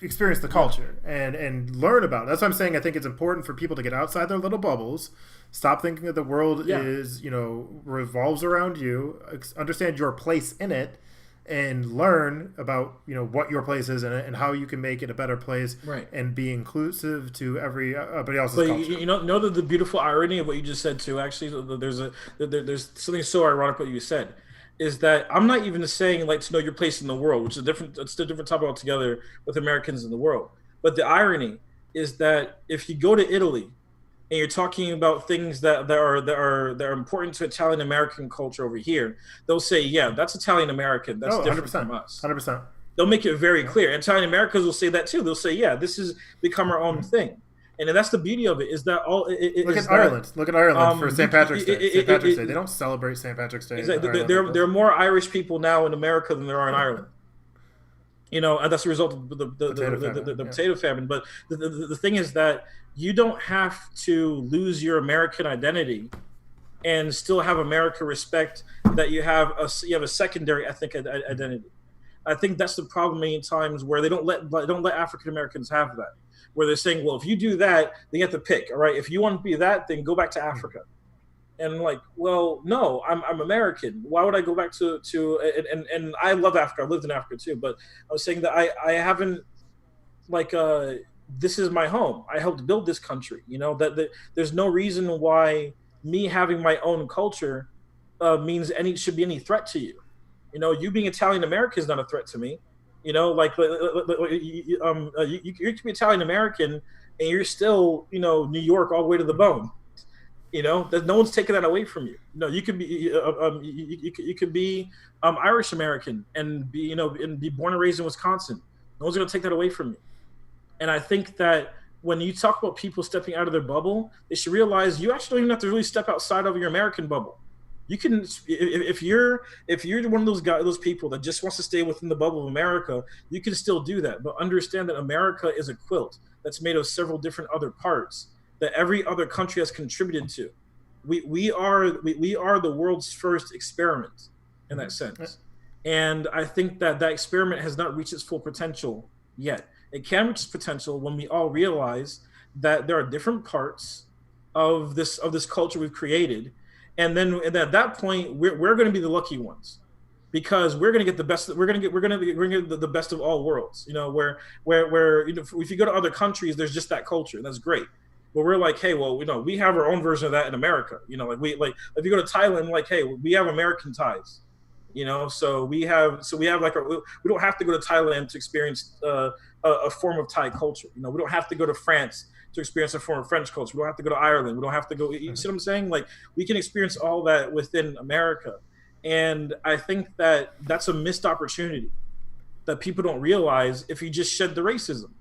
experience the culture and learn about it. That's what I'm saying. I think it's important for people to get outside their little bubbles, stop thinking that the world is, you know, revolves around you, understand your place in it, and learn about, you know, what your place is in it and how you can make it a better place,
right,
and be inclusive to everybody else's culture.
You know the beautiful irony of what you just said too. Actually, there's something so ironic what you said. Is that I'm not even saying, like, to know your place in the world, which is it's a different topic altogether with Americans in the world. But the irony is that if you go to Italy and you're talking about things that are important to Italian American culture over here, they'll say, yeah, that's Italian American. That's different from us.
100%.
They'll make it very clear. Italian Americans will say that too. They'll say, yeah, this has become our own thing. And that's the beauty of it, is that
look at Ireland. Look at Ireland for St. Patrick's Day. St. Patrick's Day. They don't celebrate St. Patrick's Day.
Exactly. There are more Irish people now in America than there are in Ireland. You know, and that's a result of the potato famine. But the thing is that you don't have to lose your American identity and still have America respect that you have a secondary ethnic identity. I think that's the problem many times, where they don't let African Americans have that. Where they're saying, well, if you do that, then you have to pick. All right, if you want to be that, then go back to Africa. And I'm like, well, no, I'm American. Why would I go back to and I love Africa. I lived in Africa too, but I was saying that I haven't, like, this is my home. I helped build this country. You know, that there's no reason why me having my own culture means should be any threat to you. You know, you being Italian American is not a threat to me. You know, like, you can be Italian American and you're still, you know, New York all the way to the bone. You know, no one's taking that away from you. No, you could be you could be Irish American and be born and raised in Wisconsin. No one's going to take that away from you. And I think that when you talk about people stepping out of their bubble, they should realize you actually don't even have to really step outside of your American bubble. You can, if you're one of those people that just wants to stay within the bubble of America, you can still do that. But understand that America is a quilt that's made of several different other parts that every other country has contributed to. We are the world's first experiment in that sense. And I think that experiment has not reached its full potential yet. It can reach its potential when we all realize that there are different parts of this culture we've created. And then at that point, we're going to be the lucky ones, because we're going to get the best. We're going to get the best of all worlds. You know, where you know, if you go to other countries, there's just that culture. That's great. But we're like, hey, well, you know, we have our own version of that in America. You know, like if you go to Thailand, like, hey, we have American ties. You know, so we have like we don't have to go to Thailand to experience a form of Thai culture. You know, we don't have to go to France to experience a form of French culture. We don't have to go to Ireland. We don't have to go. You see what I'm saying? Like, we can experience all that within America, and I think that that's a missed opportunity. that people don't realize if you just shed the racism.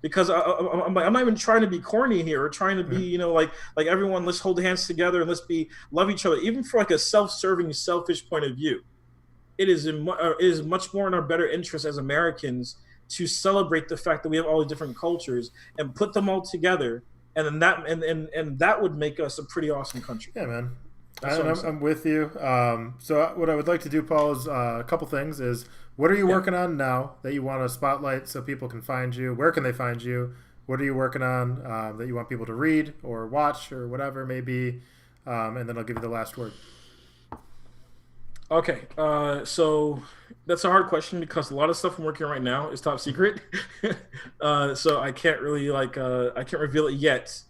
Because I'm not even trying to be corny here or trying to be, like everyone, let's hold hands together and love each other, even for like a self-serving, selfish point of view. It is much more in our better interest as Americans to celebrate the fact that we have all the different cultures and put them all together, and then that would make us a pretty awesome country.
Yeah, man. I'm with you. So what I would like to do, Paul, is a couple things. Is what are you working on now that you want to spotlight so people can find you? Where can they find you? What are you working on that you want people to read or watch or whatever it may be? And then I'll give you the last word.
Okay, so that's a hard question because a lot of stuff I'm working on right now is top secret. So I can't really I can't reveal it yet.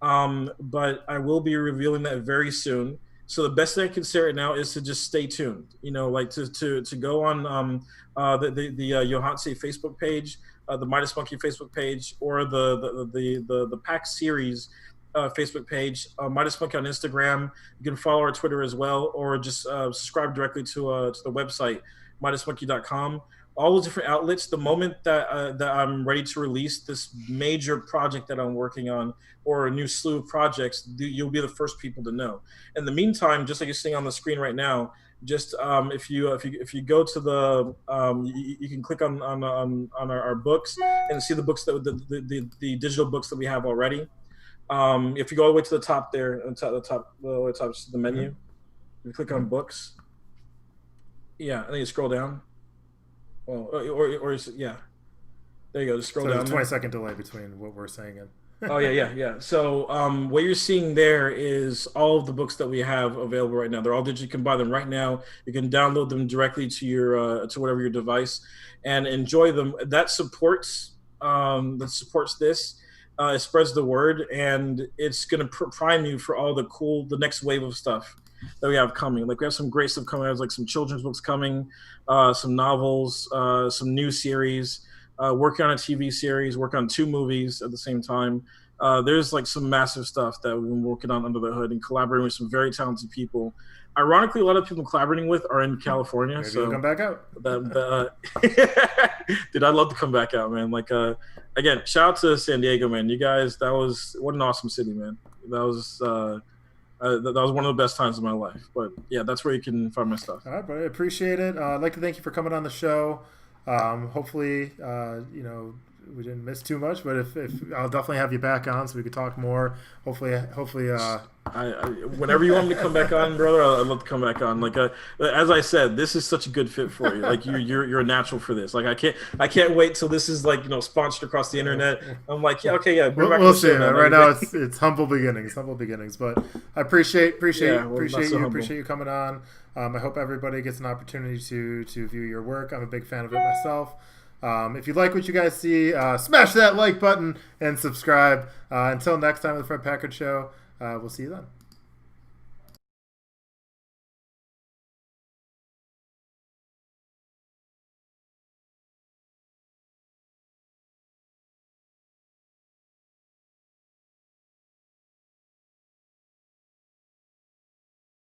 But I will be revealing that very soon. So the best thing I can say right now is to just stay tuned. To go on the Johanse Facebook page, the Midas Monkey Facebook page, or the Pack series Facebook page, Midas Monkey on Instagram. You can follow our Twitter as well, or just subscribe directly to the website MidasMonkey.com. All those different outlets. The moment that I'm ready to release this major project that I'm working on, or a new slew of projects, you'll be the first people to know. In the meantime, just like you're seeing on the screen right now, just if you go to the you can click on our books and see the books the digital books that we have already. If you go all the way to the top there, the top of the menu, you click on books. Yeah, and then you scroll down. Well, or yeah, there you go. Just scroll down.
There's a 20-second delay between what we're saying and.
Oh yeah. So what you're seeing there is all of the books that we have available right now. They're all digital. You can buy them right now. You can download them directly to your to whatever your device and enjoy them. That supports this. It spreads the word, and it's going to prime you for all the next wave of stuff that we have coming. Like we have some great stuff coming. There's like some children's books coming, some novels, some new series. Working on a TV series, working on 2 movies at the same time. There's like some massive stuff that we've been working on under the hood and collaborating with some very talented people. Ironically, a lot of people I'm collaborating with are in California.
Maybe
so
come back out.
Dude, I'd love to come back out, man. Like again, shout out to San Diego, man. You guys, what an awesome city, man. That was one of the best times of my life. But yeah, that's where you can find my stuff.
All right, buddy. I appreciate it. I'd like to thank you for coming on the show. Hopefully, we didn't miss too much, but if I'll definitely have you back on so we could talk more. Hopefully,
whenever you want me to come back on, brother, I'd love to come back on. Like, as I said, this is such a good fit for you. Like, you're a natural for this. Like, I can't wait till this is like sponsored across the internet. I'm like, yeah, okay, yeah.
We'll see. Right now, it's humble beginnings, but I appreciate you coming on. I hope everybody gets an opportunity to view your work. I'm a big fan of it myself. If you like what you guys see, smash that like button and subscribe. Until next time with the Fred Packard Show, we'll see you then.